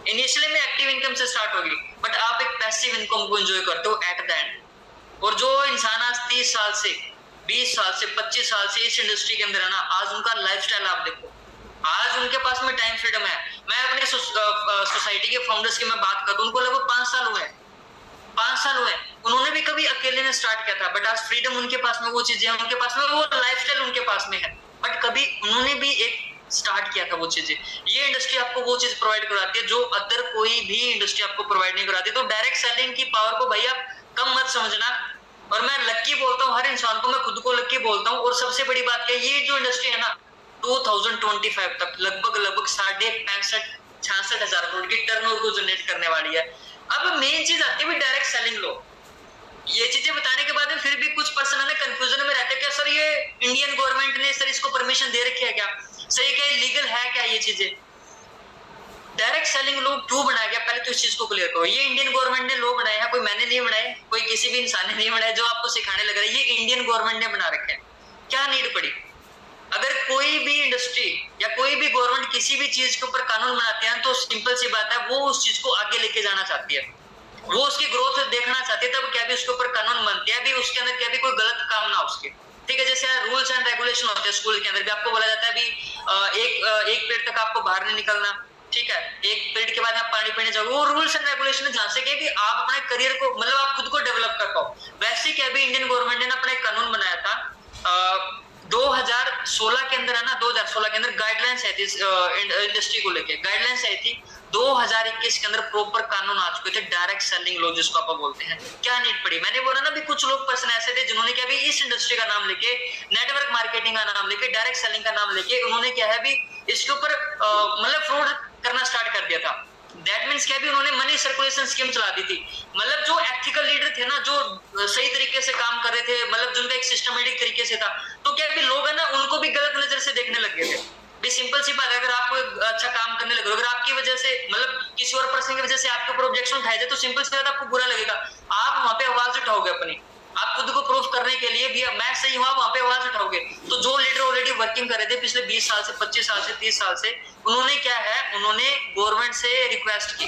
[SPEAKER 1] इनिशियली में एक्टिव इनकम से स्टार्ट होगी, बट आप एक पैसिव इनकम को एंजॉय करते हो एट द एंड। और जो इंसान आज 30 साल से 20 साल से 25 साल से इस इंडस्ट्री के अंदर है ना, आज उनका लाइफस्टाइल आप देखो, आज उनके पास में टाइम फ्रीडम है। मैं अपने सोसाइटी के फाउंडर्स की मैं बात करूं, उनको लगभग 5 साल हुए, 5 साल हुए, उन्होंने भी कभी अकेले ने स्टार्ट किया था, बट आज फ्रीडम उनके पास में, वो चीजें उनके पास में, वो लाइफस्टाइल उनके पास में है, बट कभी उन्होंने भी एक स्टार्ट किया था वो चीजें। ये इंडस्ट्री आपको वो चीज प्रोवाइड कराती है जो अदर कोई भी इंडस्ट्री आपको प्रोवाइड नहीं कराती। तो डायरेक्ट सेलिंग की पावर को भैया कम मत समझना, और मैं लक्की बोलता हूँ हर इंसान को, मैं खुद को लक्की बोलता हूँ। और सबसे बड़ी बात क्या है, ये जो इंडस्ट्री है ना 2025 तक लगभग 65-66 हजार करोड़ की टर्नओवर को जनरेट करने वाली है। अब मेन चीज आती है डायरेक्ट सेलिंग लो। ये चीजें बताने के बाद में फिर भी कुछ पर्सन है कंफ्यूजन में रहते हैं, क्या सर ये इंडियन गवर्नमेंट ने सर इसको परमिशन दे रखी है क्या, सही क्या लीगल है क्या ये चीजें? डायरेक्ट सेलिंग लॉ क्यों बनाया गया, पहले तो इस चीज को क्लियर करो। ये इंडियन गवर्नमेंट ने लॉ बनाया है, कोई मैंने नहीं बनाया, कोई किसी भी इंसान ने नहीं बनाया जो आपको सिखाने लग रहा है, ये इंडियन गवर्नमेंट ने बना रखे हैं। क्या नीड पड़ी? अगर कोई भी इंडस्ट्री या कोई भी गवर्नमेंट किसी भी चीज के ऊपर कानून बनाते हैं तो सिंपल सी बात है, वो उस चीज को आगे लेके जाना चाहती है, वो उसकी ग्रोथ देखना चाहती है, तब क्या भी उसके ऊपर कानून बनते हैं, भी उसके अंदर क्या भी कोई गलत काम ना उसके, ठीक है। जैसे रूल्स एंड रेगुलेशन होते हैं स्कूल के अंदर भी, आपको बोला जाता है भी एक पीरियड तक आपको बाहर नहीं निकलना, ठीक है, एक पीरियड के बाद आप पानी पीने जाओगे, वो रूल्स एंड रेगुलेशन जहां से कि आप अपने करियर को मतलब आप खुद को डेवलप कर पाओ। वैसे क्या भी इंडियन गवर्नमेंट ने ना अपना एक कानून बनाया था 2016 के अंदर है ना, 2016 के अंदर गाइडलाइंस आई थी इंडस्ट्री को लेके, गाइडलाइंस आई थी। 2021 के अंदर प्रॉपर कानून आ चुके थे डायरेक्ट सेलिंग लॉ जिसको आप बोलते हैं। क्या नीड पड़ी? मैंने बोला ना भी कुछ लोग पर्सन ऐसे थे जिन्होंने क्या भी इस इंडस्ट्री का नाम लेके, नेटवर्क मार्केटिंग का नाम लेके, डायरेक्ट सेलिंग का नाम लेके, उन्होंने क्या है भी इसके ऊपर मतलब फ्रॉड करना स्टार्ट कर दिया था। दैट मीन्स क्या भी उन्होंने मनी सर्कुलेशन स्कीम चला दी थी। मतलब जो एथिकल लीडर थे ना, जो सही तरीके से काम कर रहे थे, मतलब जिनका एक सिस्टमेटिक तरीके से था, तो क्या भी लोग है ना उनको भी गलत नजर से देखने लग गए थे। भी सिंपल सी बात है, अगर आप कोई अच्छा काम करने लगे, अगर आपकी वजह से मतलब किसी और पर्सन की वजह से आपके ऊपर ऑब्जेक्शन उठाए जाए, तो सिंपल सी बात आपको बुरा लगेगा, आप वहां पे आवाज उठाओगे अपनी, आप खुद को प्रूफ करने के लिए भी मैं सही हुआ, वहां पे आवाज उठाओगे। तो जो लीडर ऑलरेडी वर्किंग कर रहे थे पिछले 20 साल से, 25 साल से, 30 साल से, उन्होंने क्या है, उन्होंने गवर्नमेंट से रिक्वेस्ट की,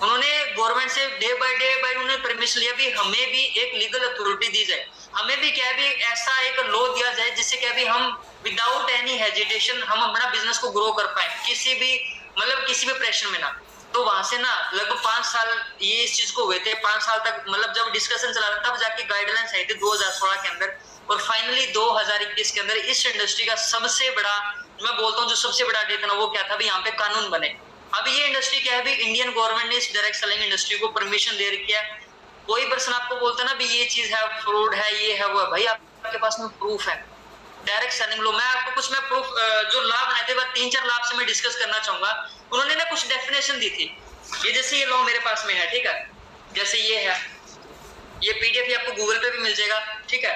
[SPEAKER 1] उन्होंने गवर्नमेंट से डे बाय उन्होंने परमिशन लिया भी हमें भी एक लीगल अथॉरिटी दी जाए, हमें भी क्या भी ऐसा एक लॉ दिया जाए जिससे क्या भी हम विदाउट एनी हेजिटेशन हम अपना बिजनेस को ग्रो कर पाए, किसी भी मतलब किसी भी प्रेशर में ना। तो वहां से ना लगभग 5 साल ये इस चीज को हुए थे, 5 साल तक मतलब जब डिस्कशन चला था तब जाके गाइडलाइंस आई थी 2016 के अंदर, और फाइनली 2021 के अंदर इस इंडस्ट्री का सबसे बड़ा, मैं बोलता हूँ जो सबसे बड़ा डे था ना, वो क्या था भी यहाँ पे कानून बने। अब ये इंडस्ट्री क्या है भी इंडियन गवर्नमेंट ने इस डायरेक्ट सेलिंग इंडस्ट्री को परमिशन दे रखी है। कोई पर्सन आपको बोलता है ना भी ये चीज है, फ्रॉड है, ये है, वो है, भाई आपके पास में प्रूफ है। डायरेक्ट सेलिंग लो, मैं आपको कुछ मैं प्रूफ जो लाभ बनाए थे 3-4 लाभ से मैं डिस्कस करना चाहूंगा। उन्होंने ना कुछ डेफिनेशन दी थी, ये जैसे ये लॉ मेरे पास में है, ठीक है, जैसे ये है, ये पीडीएफ ही आपको गूगल पे भी मिल जाएगा, ठीक है,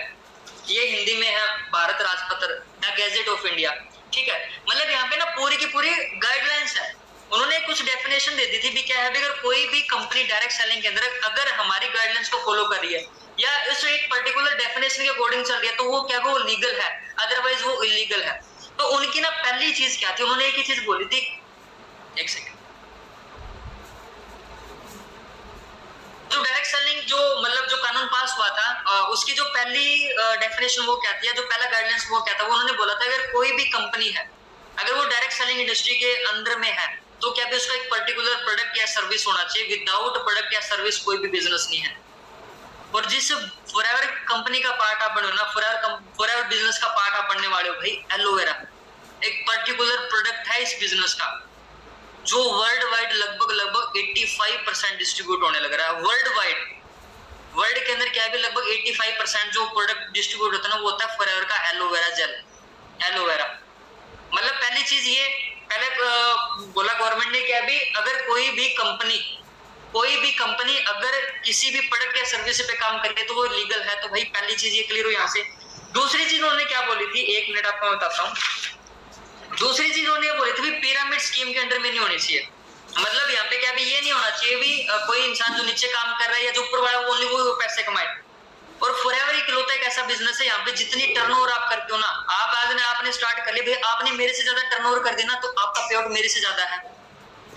[SPEAKER 1] ये हिंदी में है, भारत राजपत्र द गैजेट ऑफ इंडिया, ठीक है। मतलब यहाँ पे ना पूरी की पूरी गाइडलाइंस है। उन्होंने कुछ डेफिनेशन दे दी थी भी क्या है, अगर कोई भी कंपनी डायरेक्ट सेलिंग के अंदर अगर हमारी गाइडलाइंस को फॉलो कर रही है या इस एक पर्टिकुलर डेफिनेशन के अकॉर्डिंग चल रही है, तो वो क्या वो लीगल है, अदरवाइज वो इलीगल है। तो उनकी ना पहली चीज क्या थी, उन्होंने एक ही चीज बोली थी, एक सेकंड, जो डायरेक्ट सेलिंग जो मतलब जो कानून पास हुआ था उसकी जो पहली डेफिनेशन वो क्या थी, जो पहला गाइडलाइंस वो क्या था, वो उन्होंने बोला था अगर कोई भी कंपनी है, अगर वो डायरेक्ट सेलिंग इंडस्ट्री के अंदर में है, तो क्या भी उसका एक पर्टिकुलर प्रोडक्ट या सर्विस होना चाहिए, विदाउट प्रोडक्ट या सर्विस कोई भी बिजनेस नहीं है। और जिस फॉरएवर कंपनी का पार्ट आप बनो ना, फॉरएवर बिजनेस का पार्ट आप बनने वाले हो भाई, एलोवेरा एक पर्टिकुलर प्रोडक्ट है इस बिजनेस का, जो वर्ल्ड वाइड लगभग 85% डिस्ट्रीब्यूट होने लग रहा है। वर्ल्ड के अंदर क्या है भी लगभग 85% जो प्रोडक्ट डिस्ट्रीब्यूट होता है ना, वो होता है फॉरएवर का एलोवेरा जेल, एलोवेरा। मतलब पहली चीज ये पहले बोला गवर्नमेंट ने क्या भी अगर कोई भी कंपनी अगर किसी भी प्रोडक्ट या सर्विस पे काम करे तो वो लीगल है। तो भाई पहली चीज ये क्लियर हो यहाँ से। दूसरी चीज उन्होंने क्या बोली थी, 1 मिनट आपको बताता हूँ। दूसरी चीज उन्होंने बोली थी पिरामिड स्कीम के अंडर में नहीं होनी चाहिए। मतलब यहाँ पे क्या भी ये नहीं होना चाहिए भी कोई इंसान जो नीचे काम कर रहा है या जो ऊपर वाला ओनली वो पैसे कमाए। और फॉरएवर इकलौता एक ऐसा बिजनेस है यहाँ पे जितनी टर्नओवर आप करते हो ना, आप आज ने आपने स्टार्ट कर लिया भाई, आपने मेरे से ज्यादा टर्नओवर कर देना तो आपका पे आउट मेरे से ज्यादा है।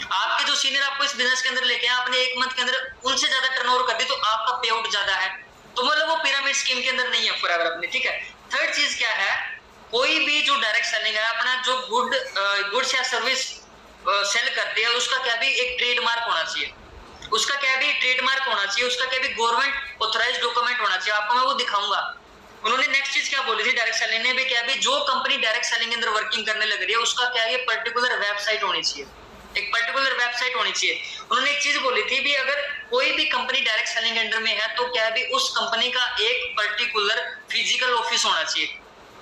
[SPEAKER 1] आपके जो सीनियर आपको इस बिजनेस के अंदर लेके आए, आपने 1 मंथ के अंदर उनसे ज्यादा टर्नओवर कर दी तो आपका पे आउट ज्यादा है। तो मतलब वो पिरामिड स्कीम के अंदर नहीं है फॉरएवर अपने, ठीक है। थर्ड चीज क्या है, कोई भी जो डायरेक्ट सेलिंग है, अपना जो गुड्स या सर्विस सेल करते हैं, उसका क्या भी एक ट्रेडमार्क होना चाहिए, उसका क्या भी ट्रेडमार्क होना चाहिए, उसका क्या भी गवर्नमेंट ऑथराइज्ड डॉक्यूमेंट होना चाहिए। आपको मैं वो दिखाऊंगा। उन्होंने नेक्स्ट चीज क्या बोली थी डायरेक्ट सेलिंग ने भी, क्या भी जो कंपनी डायरेक्ट सेलिंग के अंदर वर्किंग करने लग रही है, उसका क्या ये पर्टिकुलर वेबसाइट होनी चाहिए, एक पर्टिकुलर वेबसाइट होनी चाहिए। उन्होंने एक चीज बोली थी भी, अगर कोई भी कंपनी डायरेक्ट सेलिंग के अंडर में है तो क्या भी उस कंपनी का एक पर्टिकुलर फिजिकल ऑफिस होना चाहिए,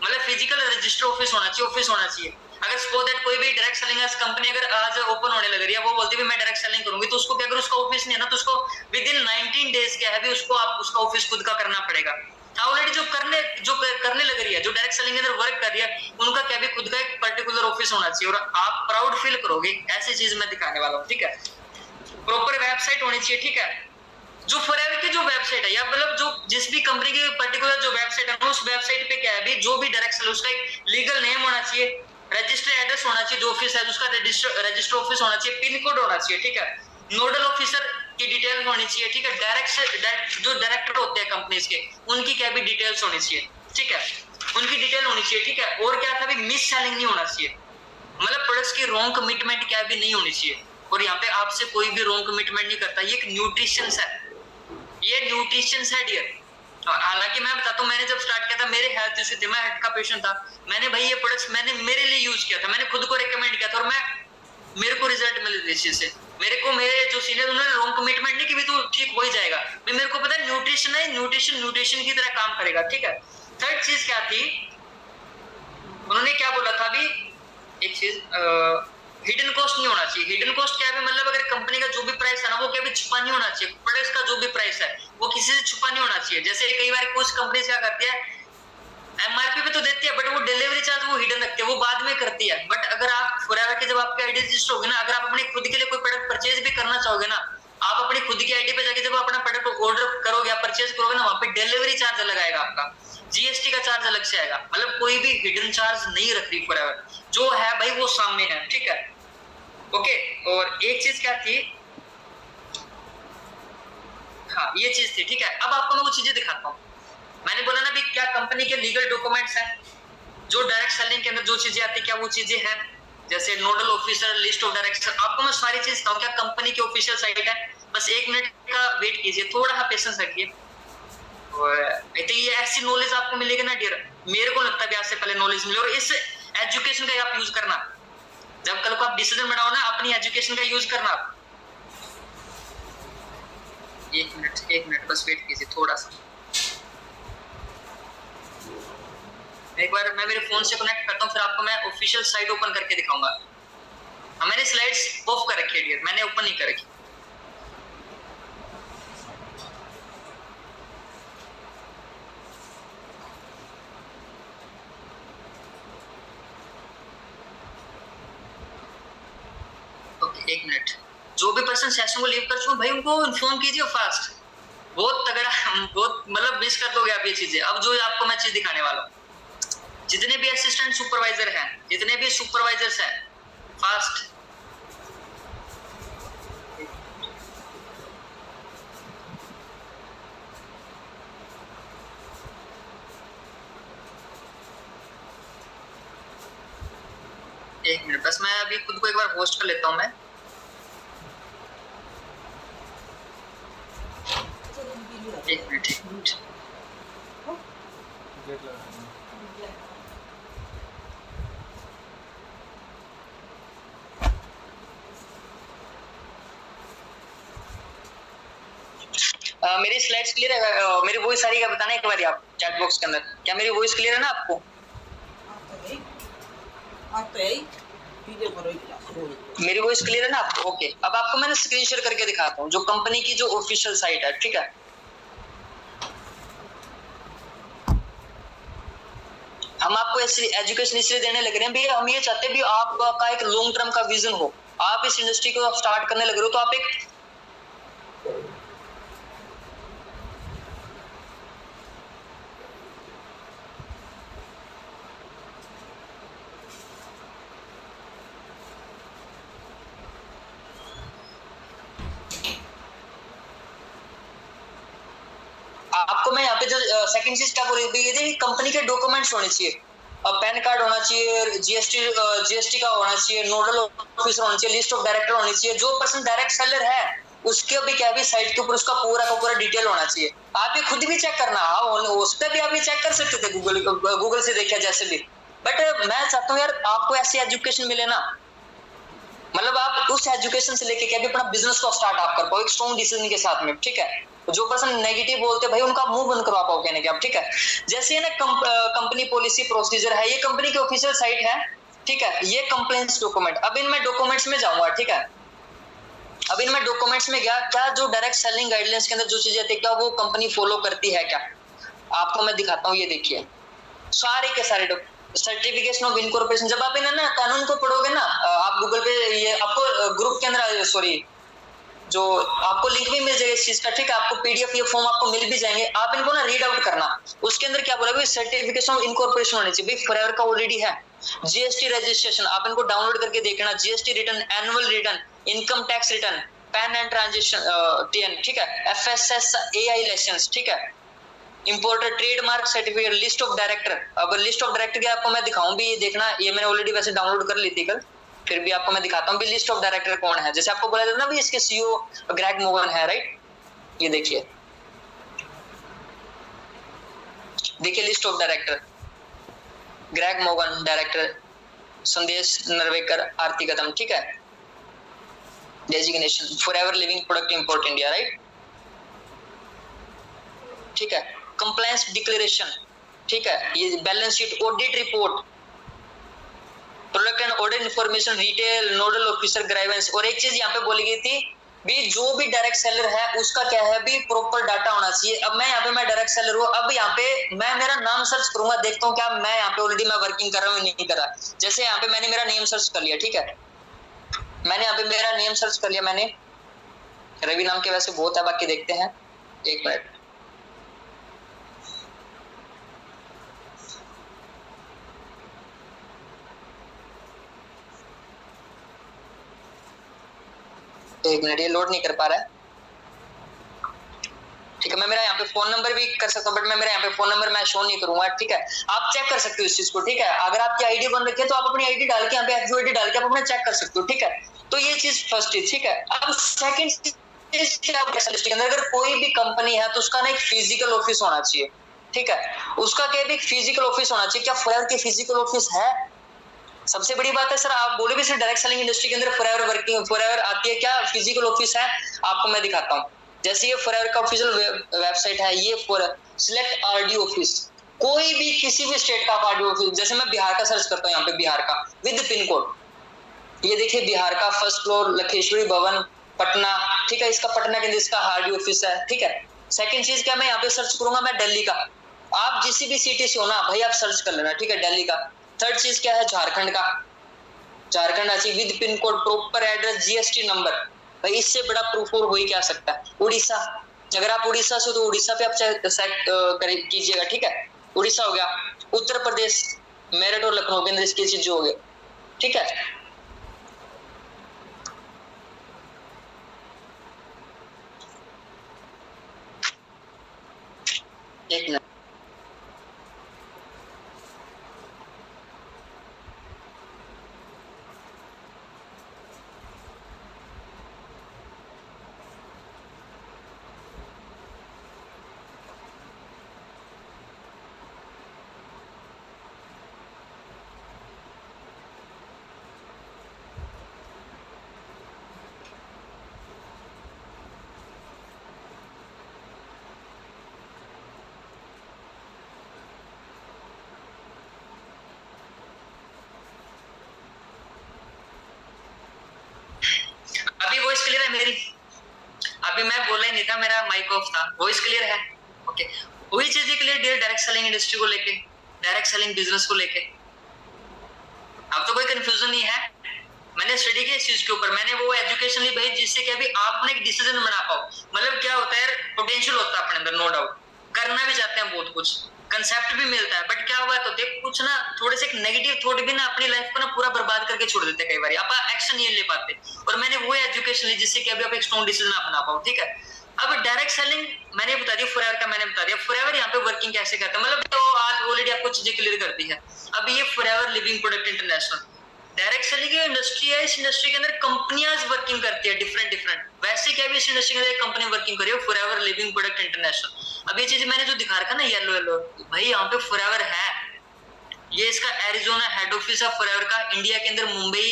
[SPEAKER 1] मतलब फिजिकल रजिस्टर ऑफिस होना चाहिए, ऑफिस होना चाहिए। अगर सपोज दैट कोई भी डायरेक्ट सेलिंग कंपनी अगर आज ओपन होने लग रही है, वो बोलती है मैं डायरेक्ट सेलिंग करूंगी, तो उसको क्या, अगर उसका ऑफिस नहीं है ना, तो उसको विद इन 19 डेज क्या है भी उसको आप उसका ऑफिस खुद का करना पड़ेगा। ऑलरेडी जो करने लग रही है, जो डायरेक्ट सेलिंग के अंदर वर्क कर रही है, उनका क्या भी खुद का एक पर्टिकुलर ऑफिस होना चाहिए, और आप प्राउड फील करोगे। ऐसी चीज मैं दिखाने वाला हूँ, ठीक है। प्रॉपर वेबसाइट होनी चाहिए, ठीक है। जो फॉरएवर की जो वेबसाइट है, या मतलब जो जिस भी कंपनी की पर्टिकुलर जो वेबसाइट है, उस वेबसाइट पे क्या है भी जो भी डायरेक्ट सेल, उसका एक लीगल नेम होना चाहिए, रजिस्टर एड्रेस होना चाहिए, जो ऑफिस है उसका रजिस्टर ऑफिस होना चाहिए, पिन कोड होना चाहिए, ठीक है। नोडल ऑफिसर की डिटेल होनी चाहिए, ठीक है। डायरेक्ट जो डायरेक्टर होते हैं कंपनीज के, उनकी क्या भी डिटेल्स होनी चाहिए, ठीक है, उनकी डिटेल होनी चाहिए, ठीक है। और क्या था भी, मिस सेलिंग नहीं होना चाहिए, मतलब प्रोडक्ट्स की रॉन्ग कमिटमेंट क्या भी नहीं होनी चाहिए। और यहाँ पे आपसे कोई भी रॉन्ग कमिटमेंट नहीं करता। ये एक न्यूट्रिशन है, ये न्यूट्रिशन है डियर। हालांकि मैं बताता हूँ, मैंने जब स्टार्ट किया था, मेरे हेल्थ इश्यू थे, मैं हेल्थ का पेशेंट था, मैंने भाई ये प्रोडक्ट्स मैंने मेरे लिए यूज किया था, मैंने खुद को रिकमेंड किया था, और मेरे को रिजल्ट मिले इस चीज से। मेरे जो सीनियर, उन्होंने रॉन्ग कमिटमेंट नहीं कि भी तू ठीक हो ही जाएगा, मेरे को पता है न्यूट्रिशन है, न्यूट्रिशन की तरह काम करेगा, ठीक है। थर्ड चीज क्या थी, उन्होंने क्या बोला था अभी, एक चीज, हिडन कॉस्ट नहीं होना चाहिए। हिडन कॉस्ट क्या है, मतलब अगर कंपनी का जो भी प्राइस है ना, वो क्या भी छुपा नहीं होना चाहिए। प्रोडक्ट्स का जो भी प्राइस है वो किसी से छुपा नहीं होना चाहिए। जैसे कई बार कुछ कंपनी क्या करती है, एमआरपी पे तो देती है, बट वो डिलीवरी चार्ज वो हिडन रखती है, वो बाद में करती है। बट अगर आप फॉरएवर के जब आपके आईडी रजिस्टर होगी ना, अगर आप अपने खुद के लिए कोई प्रोडक्ट परचेज भी करना चाहोगे ना, आप अपनी खुद की आईडी पे जाके जब अपना प्रोडक्ट ऑर्डर करोगे या परचेज करोगे ना, वहां पे डिलीवरी चार्ज अलग आएगा, आपका जीएसटी का चार्ज अलग से आएगा। मतलब कोई भी हिडन चार्ज नहीं रख रही फॉरएवर, जो है भाई वो सामने है, ठीक है। ओके, और एक चीज क्या थी, हाँ ये चीज थी, ठीक है। अब आपको मैं वो चीजें दिखाता हूँ। मैंने बोला ना भी क्या कंपनी के लीगल डॉक्यूमेंट्स हैं, जो डायरेक्ट सेलिंग के अंदर जो चीजें आती है, क्या वो चीजें हैं, जैसे nodal officer, list of director. आपको मैं सारी चीज बताऊँ, क्या कंपनी की ऑफिशियल साइट है। बस 1 मिनट का वेट कीजिए, थोड़ा सा पेशेंस रखिए। तो ये ऐसी नॉलेज आपको मिलेगी ना डियर, मेरे को लगता है आज से पहले नॉलेज मिले। और इस एजुकेशन का आप यूज करना, जब कल को आप डिसीजन बनाओ ना, अपनी एजुकेशन का यूज करना। 1 मिनट बस वेट कीजिए थोड़ा सा। एक बार मैं मेरे फोन से कनेक्ट करता हूँ, फिर आपको मैं ऑफिशियल साइट ओपन करके दिखाऊंगा। मैंने स्लाइड्स ऑफ कर रखी है डियर, मैंने ओपन नहीं कर रखी। Okay, 1 minute. जो भी पर्सन सेशन को लीव कर चुके भाई, उनको इन्फॉर्म कीजिए फास्ट। बहुत तगड़ा, बहुत मतलब मिस कर दोगे आप ये चीजें। अब जो आपको मैं चीज दिखाने वाला हूँ, जितने भी असिस्टेंट सुपरवाइजर हैं, जितने भी सुपरवाइजर्स हैं, फास्ट। एक मिनट बस, मैं अभी खुद को एक बार होस्ट कर लेता हूँ मैं। एक मिनट मेरी स्लाइड्स क्लियर है? मेरी वॉइस आ रही है? बताना एक बार आप चैट बॉक्स के अंदर, क्या मेरी वॉइस क्लियर है ना आपको? मेरी वॉइस क्लियर है ना आपको? ओके, अब आपको मैंने स्क्रीन शेयर करके दिखाता हूँ जो कंपनी की जो ऑफिशियल साइट है, ठीक है। हम आपको एजुकेशन इसलिए देने लग रहे हैं भैया, हम ये चाहते हैं भी आपका एक लॉन्ग टर्म का विजन हो। आप इस इंडस्ट्री को स्टार्ट करने लग रहे हो तो आप एक आपको मैं यहाँ पे जो सेकंड चीज क्या बोली भाई, कंपनी के डॉक्यूमेंट्स होने चाहिए, पैन कार्ड होना चाहिए, जीएसटी का होना चाहिए, नोडल ऑफिसर होना चाहिए, लिस्ट ऑफ डायरेक्टर होनी चाहिए, जो पर्सन डायरेक्ट सेलर है उसके भी क्या भी साइट के ऊपर उसका पूरा का पूरा डिटेल होना चाहिए। आप ये खुद भी चेक करना, उस पर भी आप ये चेक कर सकते थे गूगल से देखा जैसे भी, बट मैं चाहता हूँ यार आपको ऐसी एजुकेशन मिले ना, मतलब आप उस एजुकेशन से लेके क्या भी अपना बिजनेस को स्टार्ट आप कर पाओ एक स्ट्रॉन्ग डिसीजन के साथ में, ठीक है। जो पर्सन नेगेटिव बोलते भाई उनका मुंह बंद करवा पाओ कहने के आप, ठीक है। जैसे ये ना कंपनी पॉलिसी प्रोसीजर है, ये कंपनी की ऑफिशियल साइट है, ठीक है। ये कंप्लेंट्स डॉक्यूमेंट, अब इनमें डॉक्यूमेंट्स में जाऊंगा, ठीक है। अब इनमें डॉक्यूमेंट्स में क्या जो डायरेक्ट सेलिंग गाइडलाइंस के अंदर जो चीजें आती है क्या वो कंपनी फॉलो करती है क्या, आपको मैं दिखाता हूँ। ये देखिए सारे के सारे सर्टिफिकेशन ऑफ इनकॉर्पोरेशन, जब आप इन्हें ना कानून को पढ़ोगे ना, आप गूगल पे ये आपको ग्रुप के अंदर सॉरी जो आपको लिंक भी मिल जाएगा इस चीज का, ठीक है। आपको पीडीएफ ये फॉर्म आपको मिल भी जाएंगे, आप इनको ना रीड आउट करना। उसके अंदर क्या बोला सर्टिफिकेशन ऑफ इनकॉर्पोरेशन होनी चाहिए भाई, फॉरएवर का ऑलरेडी है। जीएसटी रजिस्ट्रेशन आप इनको डाउनलोड करके देखना, GST return, annual return, income tax return, pan and transaction TN, ठीक है। एफएसएसएआई लाइसेंस, ठीक है। Importer trademark certificate, list of director. अब लिस्ट ऑफ डायरेक्टर के आपको मैं दिखाऊं भी, ये देखना, ये मैंने ऑलरेडी वैसे डाउनलोड कर ली थी कल, फिर भी आपको मैं दिखाता हूँ भी लिस्ट ऑफ डायरेक्टर कौन है। जैसे आपको बोला था ना भी इसके सीईओ ग्रेग मोगन है, राइट। ये देखिए लिस्ट ऑफ डायरेक्टर, ग्रेग मोगन डायरेक्टर, संदेश नरवेकर, आरती कदम, ठीक है। Designation Forever Living product import India, right, ठीक है। कंप्लायंस डिक्लेरेशन, ठीक है। ये balance sheet, audit report, product and order information, retail nodal officer grievance. और एक चीज यहाँ पे बोली गई थी भी जो भी डायरेक्ट सेलर है उसका क्या है भी प्रॉपर डाटा होना चाहिए। अब मैं यहाँ पे मैं डायरेक्ट सेलर हूँ, अब यहाँ पे मैं मेरा नाम सर्च करूंगा, देखता हूँ क्या मैं यहाँ पे ऑलरेडी मैं वर्किंग कर रहा हूँ नहीं कर रहा। जैसे यहाँ पे मैंने मेरा नेम सर्च कर लिया, ठीक है। मैंने यहाँ पे मेरा नेम सर्च कर लिया, मैंने रवि नाम के वैसे बहुत है, बाकी देखते हैं, एक मिनट। एक मिनट, ये लोड नहीं कर पा रहा है, ठीक है। मैं मेरा यहाँ पे फोन नंबर भी कर सकता हूँ, बट मैं मेरा यहाँ पे फोन नंबर मैं शो नहीं करूंगा, ठीक है। आप चेक कर सकते हो इस चीज को, ठीक है। अगर आपकी आईडी बन रखी है तो आप अपनी आईडी डाल के यहाँ पे एफयूआईडी डाल के आप अपना चेक कर सकते हो, ठीक है। तो ये चीज फर्स्ट चीज, ठीक है। अब सेकंड चीज अगर कोई भी कंपनी है तो उसका ना एक फिजिकल ऑफिस होना चाहिए, ठीक है। उसका क्या है, फिजिकल ऑफिस होना चाहिए। क्या फॉरएवर की फिजिकल ऑफिस है? सबसे बड़ी बात है सर, आप बोले भी सर डायरेक्ट सेलिंग इंडस्ट्री के अंदर फॉरएवर वर्किंग फॉरएवर आती है, क्या फिजिकल ऑफिस है? आपको मैं दिखाता हूँ। जैसे ये फॉरएवर का ऑफिशियल वेबसाइट है, ये फॉर सिलेक्ट आरडी ऑफिस, कोई भी किसी भी स्टेट का आरडी ऑफिस, जैसे मैं बिहार का सर्च करता हूँ यहाँ पे, बिहार का विद पिन कोड, ये देखिए बिहार का फर्स्ट फ्लोर लखेश्वरी भवन पटना, ठीक है। इसका पटना के अंदर इसका आरडी ऑफिस है, ठीक है। सेकंड चीज क्या मैं यहाँ पे सर्च करूंगा, मैं दिल्ली का, आप जिस भी सिटी से हो ना भाई आप सर्च कर लेना, ठीक है, दिल्ली का। थर्ड चीज क्या है, झारखंड का, झारखंड अच्छी with pin code, proper address, GST number, भाई इससे बड़ा प्रूफ और हो ही क्या सकता है। उड़ीसा, अगर आप उड़ीसा से हो तो उड़ीसा पे आप चेक कीजिएगा, ठीक है। उड़ीसा हो गया। उत्तर प्रदेश मेरठ और लखनऊ के अंदर इसकी चीज हो गई, ठीक है। एक मिनट, अभी वॉइस क्लियर है मेरी? अभी मैं बोला ही नहीं था, मेरा माइक ऑफ था। वॉइस क्लियर है? ओके। वही चीज क्लियर डायरेक्ट सेलिंग इंडस्ट्री को लेके, डायरेक्ट सेलिंग बिजनेस को लेके, अब तो कोई कंफ्यूजन नहीं है। मैंने स्टडी किया इस चीज के ऊपर, मैंने वो एजुकेशन ली भाई जिससे कि अभी आप अपने एक डिसीजन बना पाओ। मतलब क्या होता है, पोटेंशियल होता है अपने अंदर, नो डाउट, करना भी चाहते हैं बहुत कुछ, कंसेप्ट भी मिलता है, बट क्या हुआ तो देख कुछ ना थोड़े से नेगेटिव थॉट भी ना अपनी लाइफ को ना पूरा बर्बाद करके छोड़ देते कई बार, आप एक्शन नहीं ले पाते। और मैंने वो एजुकेशन ली जिससे कि अभी आप एक स्ट्रॉन्ग डिसीजन अपना पाओ, ठीक है। अब डायरेक्ट सेलिंग मैंने बता दिया, फॉरएवर का मैंने बता दिया। फॉरएवर यहाँ पे वर्किंग कैसे करता है, मतलब तो आज ऑलरेडी आपको चीजें क्लियर कर दी है। अब ये forever Living product international direct selling की इंडस्ट्री है। इस इंडस्ट्री के अंदर कंपनियां वर्किंग करती है डिफरेंट। वैसे क्या भी इस इंडस्ट्री के अंदर एक कंपनी वर्किंग कर रही है, फॉरएवर लिविंग प्रोडक्ट इंटरनेशनल। अब ये चीज मैंने जो दिखा रखा ना येलो येलो, भाई यहाँ पे फॉरएवर है। ये इसका एरिजोना हेड ऑफिस है फॉरएवर का। इंडिया के अंदर मुंबई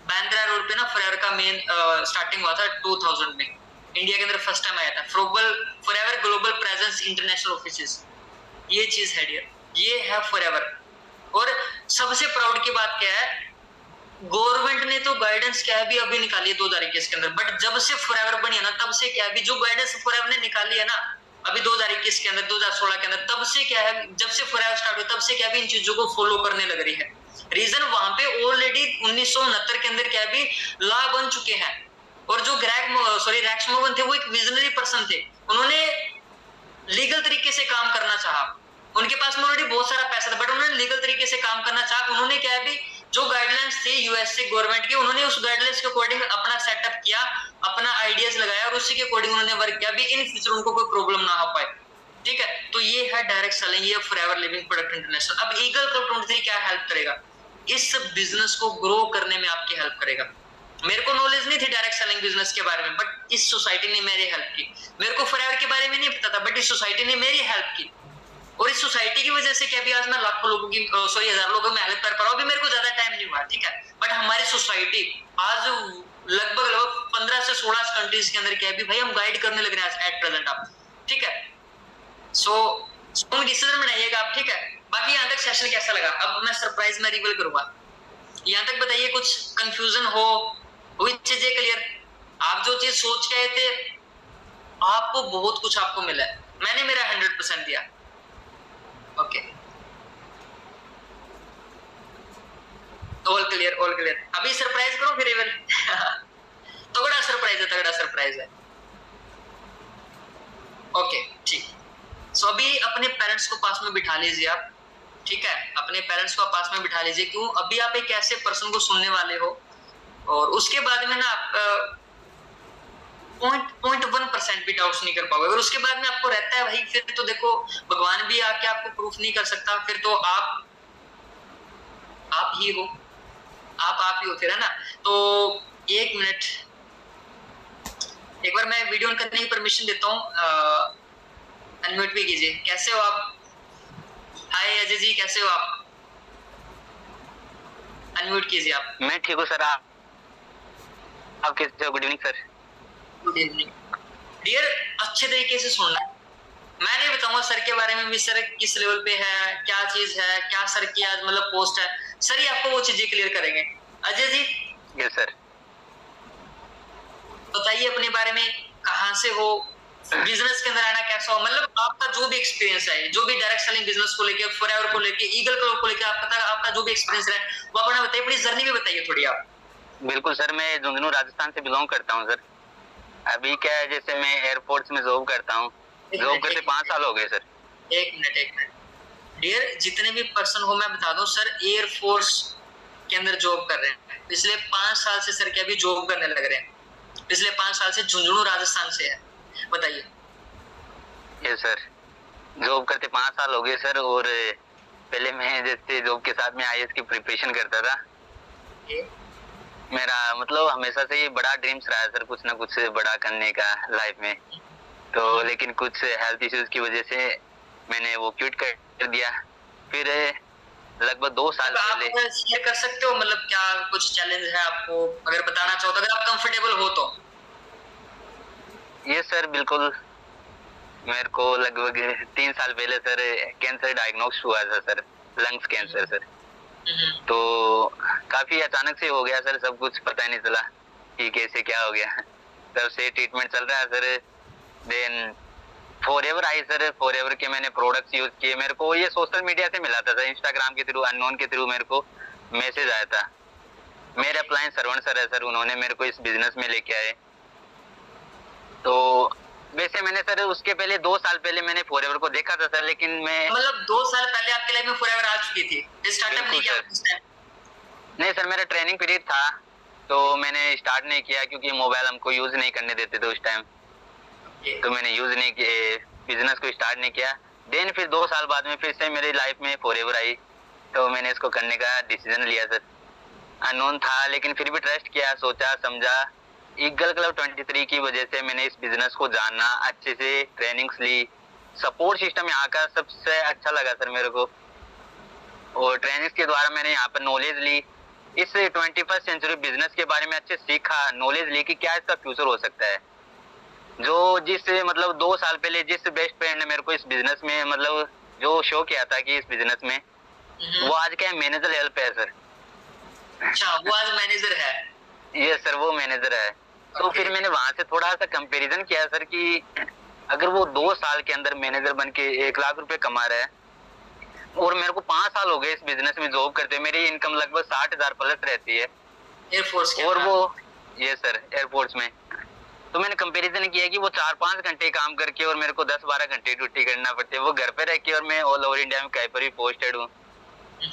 [SPEAKER 1] बांद्रा रोड पे ना फॉरएवर का मेन स्टार्टिंग हुआ था 2000 में। इंडिया के अंदर फर्स्ट टाइम आया था forever global presence international offices. ये चीज है डियर, ये है फॉरएवर। और सबसे प्राउड की बात क्या है, गवर्नमेंट ने तो गाइडेंस क्या है भी अभी निकाली है 2021 के अंदर, बट जब से फॉरएवर बनी है ना तब से क्या है भी जो गाइडेंस फॉरएवर ने निकाली है ना अभी 2021 के अंदर 2016 के अंदर, तब से क्या है जब से फॉरएवर स्टार्ट हुआ तब से क्या भी इन चीजों को फॉलो करने लग रही है। रीजन वहां पे ऑलरेडी 1969 के अंदर क्या भी लॉ बन चुके हैं। और जो रैक्स मोहन थे वो एक विजनरी पर्सन थे, उन्होंने लीगल तरीके से काम करना चाहा। उनके पास में ऑलरेडी बहुत सारा पैसा था बट उन्होंने लीगल तरीके से काम करना चाहा। उन्होंने क्या है भी जो गाइडलाइंस थे यूएसए गवर्नमेंट की, उन्होंने उस गाइडलाइंस के अकॉर्डिंग अपना सेटअप किया, अपना आइडियाज लगाया और उसी के अकॉर्डिंग उन्होंने वर्क किया भी इन फ्यूचर उनको कोई प्रॉब्लम ना हो पाए। ठीक है, तो ये है डायरेक्ट सेलिंग, ये फॉरएवर लिविंग प्रोडक्ट इंटरनेशनल। अब ईगल क्लब 23 क्या हेल्प करेगा, इस बिजनेस को ग्रो करने में आपकी हेल्प करेगा। मेरे को नॉलेज नहीं थी डायरेक्ट सेलिंग बिजनेस के बारे में, बट इस सोसाइटी ने मेरी हेल्प की। मेरे को फॉरएवर के बारे में नहीं पता था बट इस सोसाइटी ने मेरी हेल्प की। और इस सोसाइटी की वजह से क्या भी आज मैं लाखों लोगों की हजारों लोगों में हेल्प कर पा रहा हूँ। अभी मेरे को ज्यादा टाइम नहीं हुआ, ठीक है, बट हमारी सोसाइटी आज लगभग 15 से 16 कंट्रीज के अंदर क्या है भी भाई हम गाइड करने लग रहे हैं एट प्रेजेंट आप। ठीक है, सो डिसीजन बनाइएगा आप। ठीक है, बाकी यहाँ तक सेशन कैसा लगा, अब मैं सरप्राइज में रिवील करूंगा। यहाँ तक बताइए कुछ कंफ्यूजन हो, हुई चीजें क्लियर? आप जो चीज सोच के आए थे आपको बहुत कुछ आपको मिला है, मैंने मेरा 100% दिया। Okay, all clear all clear. अभी सरप्राइज करो फिर रिवील तगड़ा सरप्राइज है, तगड़ा सरप्राइज है। ओके ठीक, सो अभी अपने पेरेंट्स को पास में बिठा लीजिए आप। ठीक है, अपने पेरेंट्स को पास में बिठा लीजिए। क्यों, अभी आप एक ऐसे पर्सन को सुनने वाले हो और उसके बाद में ना आप 0.1% भी डाउट्स नहीं कर पाओगे। अगर उसके बाद में आपको रहता है भाई फिर तो देखो भगवान भी आके आपको प्रूफ नहीं कर सकता, फिर तो आप ही हो, आप ही हो फिर, है ना। तो एक मिनट, एक बार मैं वीडियो ऑन करने की परमिशन देता हूँ, अनम्यूट भी कीजिए। कैसे हो आप? हाय अजय जी, कैसे हो आप? अनम्यूट कीजिए आप।
[SPEAKER 3] मैं ठीक हूँ सर, आप कैसे हो? Good evening sir.
[SPEAKER 1] Good evening dear, अच्छे तरीके से सुनना। मैं नहीं बताऊंगा सर के बारे में भी, सर किस लेवल पे है, क्या चीज है, क्या सर की आज मतलब पोस्ट है, सर ही आपको वो चीजें क्लियर करेंगे। अजय जी
[SPEAKER 3] यस सर,
[SPEAKER 1] बताइए अपने बारे में, कहाँ से हो, बिजनेस के अंदर आना कैसा हो, मतलब आपका जो भी एक्सपीरियंस है, जो भी डायरेक्ट सेलिंग बिजनेस को लेके, फॉरएवर को लेके, ईगल क्लब को लेके आपका जो भी एक्सपीरियंस है वो अपना बताइए, अपनी जर्नी भी बताइए थोड़ी आप।
[SPEAKER 3] बिल्कुल सर, मैं झुंझुनू राजस्थान से बिलोंग करता हूँ सर। अभी क्या है, जैसे मैं एयरपोर्ट्स में जॉब करता हूँ, जॉब करते 5 साल हो गए सर।
[SPEAKER 1] एक मिनट डियर, जितने भी पर्सन हो मैं बता दूं, सर एयरफोर्स के अंदर जॉब कर रहे हैं पिछले 5 साल से। सर क्या भी जॉब करने लग रहे हैं पिछले 5 साल से, झुंझुनू राजस्थान से है, बताइए।
[SPEAKER 3] यस सर, जॉब करते 5 साल हो गए सर। और पहले मैं जैसे जॉब के साथ में आईएएस की प्रिपरेशन करता था। मेरा मतलब हमेशा से ये बड़ा ड्रीम्स रहा है सर, कुछ ना कुछ बड़ा करने का लाइफ में। तो लेकिन कुछ हेल्थ इश्यूज की वजह से मैंने वो क्विट कर दिया। फिर लगभग 2 साल पहले।
[SPEAKER 1] आप शेयर कर सकते हो मतलब क्या कुछ चैलेंज है आपको, अगर बताना चाहो तो, अगर आप कंफर्टेबल हो तो।
[SPEAKER 3] ये सर बिल्कुल, मेरे को लगभग 3 साल पहले सर कैंसर डायग्नोस हुआ था सर, लंग्स कैंसर सर। तो काफी अचानक से हो गया सर, सब कुछ पता नहीं चला कि कैसे क्या हो गया। तब से ट्रीटमेंट चल रहा है सर। देन फॉरएवर आई सर, फॉरएवर के मैंने प्रोडक्ट्स यूज किए। मेरे को ये सोशल मीडिया से मिला था सर, इंस्टाग्राम के थ्रू, अननोन के थ्रू मेरे को मैसेज आया था। मेरे अपलाइन श्रवण सर है सर, उन्होंने मेरे को इस बिजनेस में लेके आए। तो वैसे मैंने सर उसके पहले 2 साल पहले मैंने फॉरएवर को देखा था सर, लेकिन मैं
[SPEAKER 1] मतलब 2 साल पहले आपके लाइफ में फॉरएवर आ चुकी थी, स्टार्टअप नहीं किया उस टाइम?
[SPEAKER 3] नहीं सर, मेरा ट्रेनिंग पीरियड था तो मैंने स्टार्ट नहीं किया, क्योंकि मोबाइल हमको यूज नहीं करने देते थे उस टाइम। तो मैंने यूज नहीं किए, बिजनेस को स्टार्ट नहीं किया। देन फिर 2 साल बाद में फिर से मेरी लाइफ में फॉरएवर आई, तो मैंने इसको करने का डिसीजन लिया सर। अननोन था लेकिन फिर भी ट्रस्ट किया, सोचा समझा। ईगल क्लब 23 की वजह से मैंने इस बिजनेस को जाना, अच्छे से ट्रेनिंग्स ली। सपोर्ट सिस्टम यहाँ का सबसे अच्छा लगा सर मेरे को, और ट्रेनिंग्स के द्वारा मैंने यहाँ पर नॉलेज ली। इस 21st सेंचुरी बिजनेस के बारे में अच्छे सीखा, नॉलेज ली कि क्या इसका फ्यूचर हो सकता है। जो जिस मतलब 2 साल पहले जिस बेस्ट फ्रेंड ने मेरे को इस बिजनेस में मतलब जो शो किया था कि इस बिजनेस में, वो आज क्या मैनेजर लेवल पे है सर।
[SPEAKER 1] अच्छा, वो आज मैनेजर है?
[SPEAKER 3] ये सर वो मैनेजर है। तो फिर मैंने वहां से थोड़ा सा कंपैरिजन किया सर कि अगर वो 2 साल के अंदर मैनेजर बन के 1 लाख रुपए कमा रहा है, और मेरे को 5 साल हो गए इस बिजनेस में जॉब करते, मेरी इनकम लगभग 60,000 प्लस रहती है
[SPEAKER 1] एयरफोर्स के
[SPEAKER 3] और वो ये सर एयरपोर्ट्स में। तो मैंने कंपैरिजन किया कि वो 4-5 घंटे काम करके और मेरे को 10-12 घंटे ड्यूटी करना पड़ती है, वो घर पे रह के और मैं ऑल ओवर इंडिया में कहीं पर भी पोस्टेड हूँ।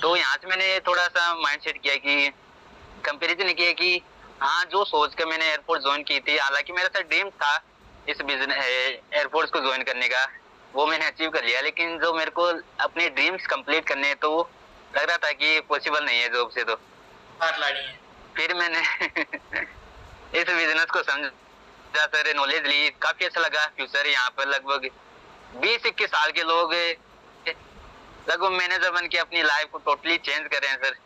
[SPEAKER 3] तो यहाँ से मैंने थोड़ा सा माइंडसेट किया कि कंपैरिजन किया कि हाँ, जो सोच के मैंने एयरपोर्ट ज्वाइन की थी, हालांकि मेरा सर ड्रीम था इस बिजनेस एयरपोर्ट को ज्वाइन करने का, वो मैंने अचीव कर लिया। लेकिन जो मेरे को अपने ड्रीम्स कंप्लीट करने हैं, तो लग रहा था कि पॉसिबल नहीं है जॉब से, तो
[SPEAKER 1] हार लानी है।
[SPEAKER 3] फिर मैंने इस बिजनेस को समझा सर, नॉलेज ली, काफी अच्छा लगा। फ्यूचर यहाँ पर लगभग 20-21 साल के लोग लगभग मैनेजर बन के अपनी लाइफ को टोटली चेंज कर रहे हैं सर।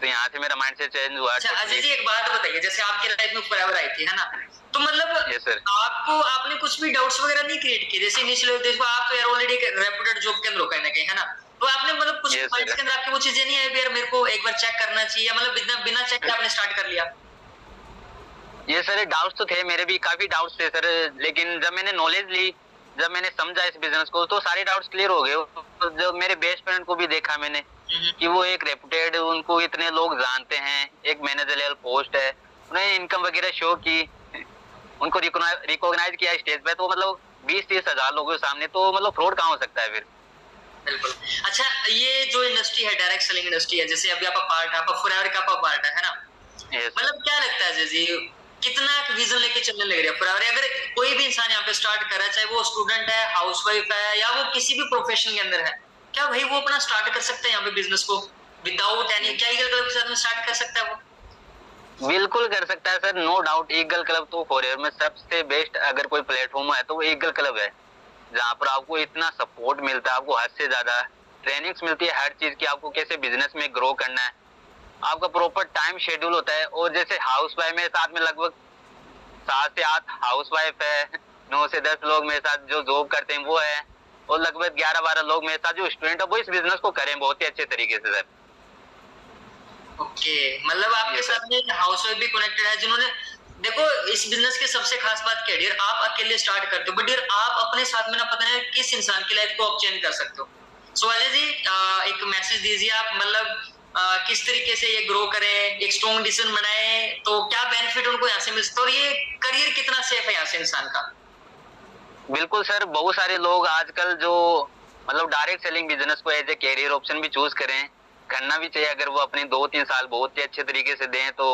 [SPEAKER 3] तो यहाँ से मेरा माइंडसेट चेंज हुआ।
[SPEAKER 1] अच्छा अजय जी, एक बात बताइए, जैसे आपकी लाइफ में फॉरएवर आई थी, है ना, तो मतलब
[SPEAKER 3] Yes, sir.
[SPEAKER 1] आपको आपने कुछ भी डाउट्स वगैरह नहीं क्रिएट किए? जैसे इनिशियल देखो, आप तो यार ऑलरेडी एक रेप्यूटेड जॉब के अंदर हो कहीं ना कहीं, है ना, तो आपने मतलब कुछ
[SPEAKER 3] Yes,
[SPEAKER 1] माइंड
[SPEAKER 3] sir.
[SPEAKER 1] के अंदर आपके वो चीजें नहीं आई यार मेरे को एक बार चेक करना चाहिए, मतलब बिना बिना चेक के आपने स्टार्ट कर लिया?
[SPEAKER 3] ये सर डाउट्स तो थे, मेरे भी काफी डाउट्स थे सर, लेकिन जब मैंने नॉलेज ली, जब मैंने समझा इस बिजनेस को, तो सारे डाउट्स क्लियर हो गए। तो जब मेरे बेस्ट फ्रेंड को भी देखा मैंने कि वो एक रेप्यूटेड, उनको इतने लोग जानते हैं, एक मैनेजर लेवल पोस्ट है, उन्हें इनकम वगैरह शो की, उनको रिकॉग्नाइज किया स्टेज पे, तो मतलब 20-30 हजार लोगों के सामने, तो मतलब फ्रॉड कहाँ हो सकता है फिर।
[SPEAKER 1] बिल्कुल। अच्छा, ये जो इंडस्ट्री है, डायरेक्ट सेलिंग इंडस्ट्री है, जैसे अभी आपका पार्ट है, आपका फॉरएवर का पार्ट है ना,
[SPEAKER 3] Yes,
[SPEAKER 1] मतलब क्या लगता है अजय जी, कितना विजन लेके चलने लग रहा है फॉरएवर? अगर कोई भी इंसान यहाँ पे स्टार्ट कर रहा है, चाहे वो स्टूडेंट है, हाउसवाइफ है, या वो किसी भी प्रोफेशन के अंदर है, क्या भाई वो अपना स्टार्ट कर सकते हैं यहाँ पे बिजनेस को विदाउट एनी, क्या ईगल क्लब के साथ में स्टार्ट कर सकता है वो?
[SPEAKER 3] बिल्कुल कर सकता है sir, no doubt. Eagle Club तो फॉरएवर में सबसे बेस्ट अगर कोई प्लेटफॉर्म है तो वो ईगल क्लब है, जहाँ पर आपको इतना सपोर्ट मिलता है, आपको हद से ज्यादा ट्रेनिंग्स मिलती है हर चीज की, आपको कैसे बिजनेस में ग्रो करना है, आपका प्रॉपर टाइम शेड्यूल होता है। और जैसे हाउस वाइफ मेरे साथ में लगभग 7 से 8 हाउस वाइफ है, 9 से 10 लोग मेरे साथ जो जॉब करते हैं वो है, और लगभग 11-12 लोग मेरे साथ जो स्टूडेंट है वो इस बिजनेस को करें बहुत ही अच्छे तरीके से सर।
[SPEAKER 1] ओके, मतलब आपके साथ में हाउसवाइफ भी कनेक्टेड है, जिन्होंने देखो इस बिजनेस की सबसे खास बात क्या है डियर, आप अकेले स्टार्ट करते हो, बट डियर आप अपने साथ में ना पता नहीं किस इंसान की लाइफ को आप चेंज कर सकते हो। सो अजय जी, एक मैसेज दीजिए आप, मतलब किस तरीके से ये ग्रो करें, एक स्ट्रॉन्ग डिसीजन बनाए, तो क्या बेनिफिट उनको यहाँ से मिल सकता है, और ये करियर कितना सेफ है यहाँ से इंसान का?
[SPEAKER 3] बिल्कुल सर, बहुत सारे लोग आजकल जो मतलब डायरेक्ट सेलिंग बिजनेस को एज ए कैरियर ऑप्शन भी चूज करें, करना भी चाहिए। अगर वो अपने 2-3 साल बहुत ही अच्छे तरीके से दें तो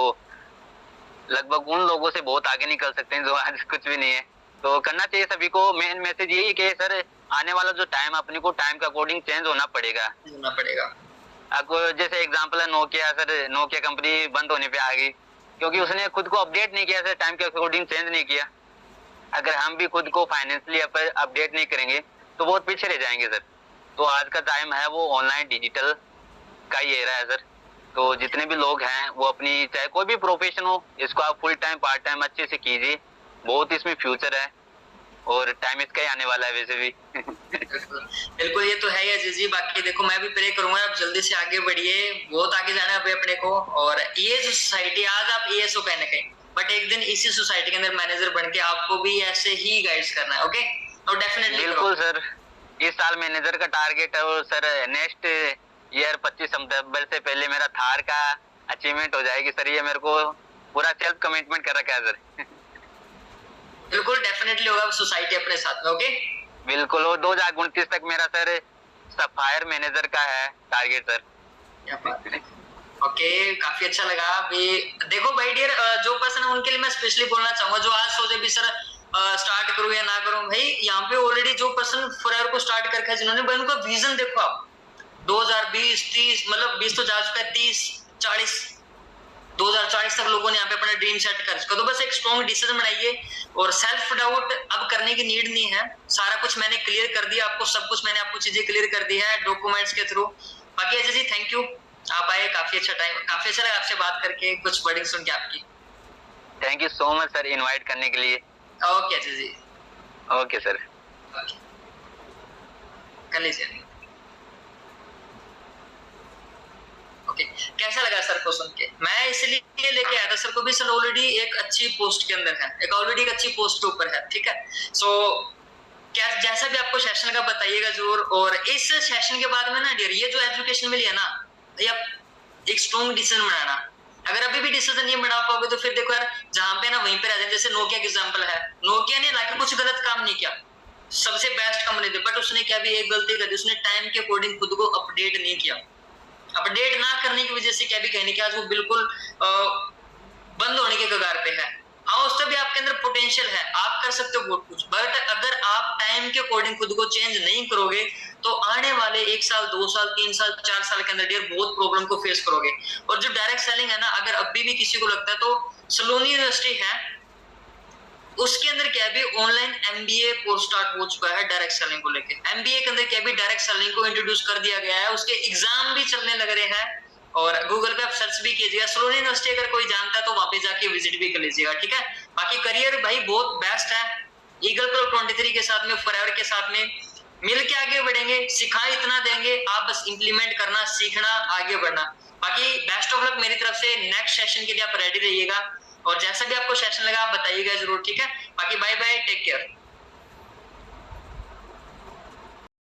[SPEAKER 3] लगभग उन लोगों से बहुत आगे निकल सकते हैं जो आज कुछ भी नहीं है। तो करना चाहिए सभी को। मेन मैसेज यही है कि सर आने वाला जो टाइम, अपने को टाइम के अकॉर्डिंग चेंज होना पड़ेगा। आपको जैसे एग्जांपल है नोकिया सर, नोकिया कंपनी बंद होने पे आ गई क्योंकि उसने खुद को अपडेट नहीं किया सर, टाइम के अकॉर्डिंग चेंज नहीं किया। अगर हम भी खुद को फाइनेंशियली अपडेट नहीं करेंगे तो बहुत पीछे रह जाएंगे सर। तो आज का टाइम है वो ऑनलाइन डिजिटल का ही एरा है सर। तो जितने भी लोग हैं वो अपनी चाहे कोई भी प्रोफेशन हो, इसको आप फुल टाइम पार्ट टाइम अच्छे से कीजिए, बहुत इसमें फ्यूचर है और टाइम इसका ही आने वाला है वैसे भी।
[SPEAKER 1] बिल्कुल, ये तो है ही अजय जी। बाकी देखो मैं भी प्रे करूंगा आप जल्दी से आगे बढ़िए, बहुत आगे जाना है अभी अपने को। और ये जो सोसाइटी, आज आप एएसओ कहीं ना कहीं, बट एक दिन इसी सोसाइटी के अंदर मैनेजर बन के आपको भी ऐसे ही गाइड्स करना है। ओके, और डेफिनेटली
[SPEAKER 3] बिल्कुल सर, इस साल मैनेजर का टारगेट है और सर नेक्स्ट ईयर 25 सितंबर से पहले मेरा थार का अचीवमेंट हो जाएगी सर। ये मेरे को पूरा सेल्फ कमिटमेंट कर रखा है सर।
[SPEAKER 1] बिल्कुल डेफिनेटली होगा सोसाइटी अपने साथ में। ओके,
[SPEAKER 3] बिल्कुल। और 2029 तक मेरा सर सफायर मैनेजर का है टारगेट सर।
[SPEAKER 1] क्या बात है। ओके, काफी अच्छा लगा। अभी देखो भाई डियर, जो पर्सन है उनके लिए मैं स्पेशली बोलना चाहूंगा जो आज सोचे भी सर स्टार्ट करूं या ना करूं, भाई यहाँ पे ऑलरेडी जो पर्सन फॉरएवर को स्टार्ट कर रखा है जिन्होंने, भाई उनका विजन देखो आप, 2020 30 मतलब 20 तो जा चुका है, 30 40 2040 तक लोगों ने यहाँ पे अपना ड्रीम सेट कर चुका। तो बस एक स्ट्रॉन्ग डिसीजन बनाइए और सेल्फ डाउट अब करने की नीड नहीं है, सारा कुछ मैंने क्लियर कर दिया आपको, सब कुछ मैंने आपको चीजें क्लियर कर दी है डॉक्यूमेंट्स के थ्रू। बाकी अजय जी थैंक यू, आप आए, काफी अच्छा टाइम, काफी अच्छा लगा आपसे बात करके, कुछ वर्डिंग सुन के आपकी।
[SPEAKER 3] Thank you so much sir invite करने के लिए।
[SPEAKER 1] Okay Ajay ji,
[SPEAKER 3] okay sir.
[SPEAKER 1] कर लीजिए। ओके, कैसा लगा सर को सुन के? मैं इसलिए लेके आया था सर को भी, सर ऑलरेडी एक अच्छी पोस्ट के अंदर है, एक ऑलरेडी एक अच्छी पोस्ट के ऊपर है, ठीक है। सो क्या जैसा भी आपको सेशन का बताइएगा जरूर। और इस सेशन के बाद में ना डियर, ये जो एजुकेशन मिली है ना, या एक स्ट्रॉन्ग डिसीजन बनाना। अगर अभी भी डिसीजन नहीं बना पाओगे तो फिर देखो यार, जहां पे ना वहीं पे रह जाए। जैसे नोकिया का एग्जांपल है, नोकिया ने लाके कुछ गलत काम नहीं किया, सबसे बेस्ट कंपनी थी, बट उसने क्या भी एक गलती कर दी, उसने टाइम के अकॉर्डिंग खुद को अपडेट नहीं किया। अपडेट ना करने की वजह से क्या भी कहने की आज वो बिल्कुल बंद होने के कगार पे है। हाँ, उससे भी आपके अंदर पोटेंशियल है, आप कर सकते हो बहुत कुछ, बट अगर आप टाइम के अकॉर्डिंग खुद को चेंज नहीं करोगे तो आने वाले 1 साल 2 साल 3 साल 4 साल के अंदर डियर बहुत प्रॉब्लम को फेस करोगे। और जो डायरेक्ट सेलिंग है ना, अगर अभी भी किसी को लगता है तो सलोनी यूनिवर्सिटी है, उसके अंदर क्या भी ऑनलाइन एमबीए कोर्स स्टार्ट हो चुका है डायरेक्ट सेलिंग को लेके। एमबीए के अंदर क्या भी डायरेक्ट सेलिंग को इंट्रोड्यूस कर दिया गया है, उसके एग्जाम भी चलने लग रहे हैं। और गूगल पे आप सर्च भी कीजिएगा सलोनी यूनिवर्सिटी, अगर कोई जानता है तो वहां पे जाके विजिट भी कर लीजिएगा, ठीक है। बाकी करियर भाई बहुत बेस्ट है, ईगल प्रो 23 के साथ में, फॉरएवर के साथ में मिल के आगे बढ़ेंगे, सिखा इतना देंगे, आप बस इंप्लीमेंट करना, सीखना, आगे बढ़ना। बाकी बेस्ट ऑफ लक मेरी तरफ से, नेक्स्ट सेशन के लिए आप रेडी रहिएगा। और जैसा भी आपको सेशन लगा आप बताइएगा जरूर, ठीक है। बाकी बाय बाय, टेक केयर।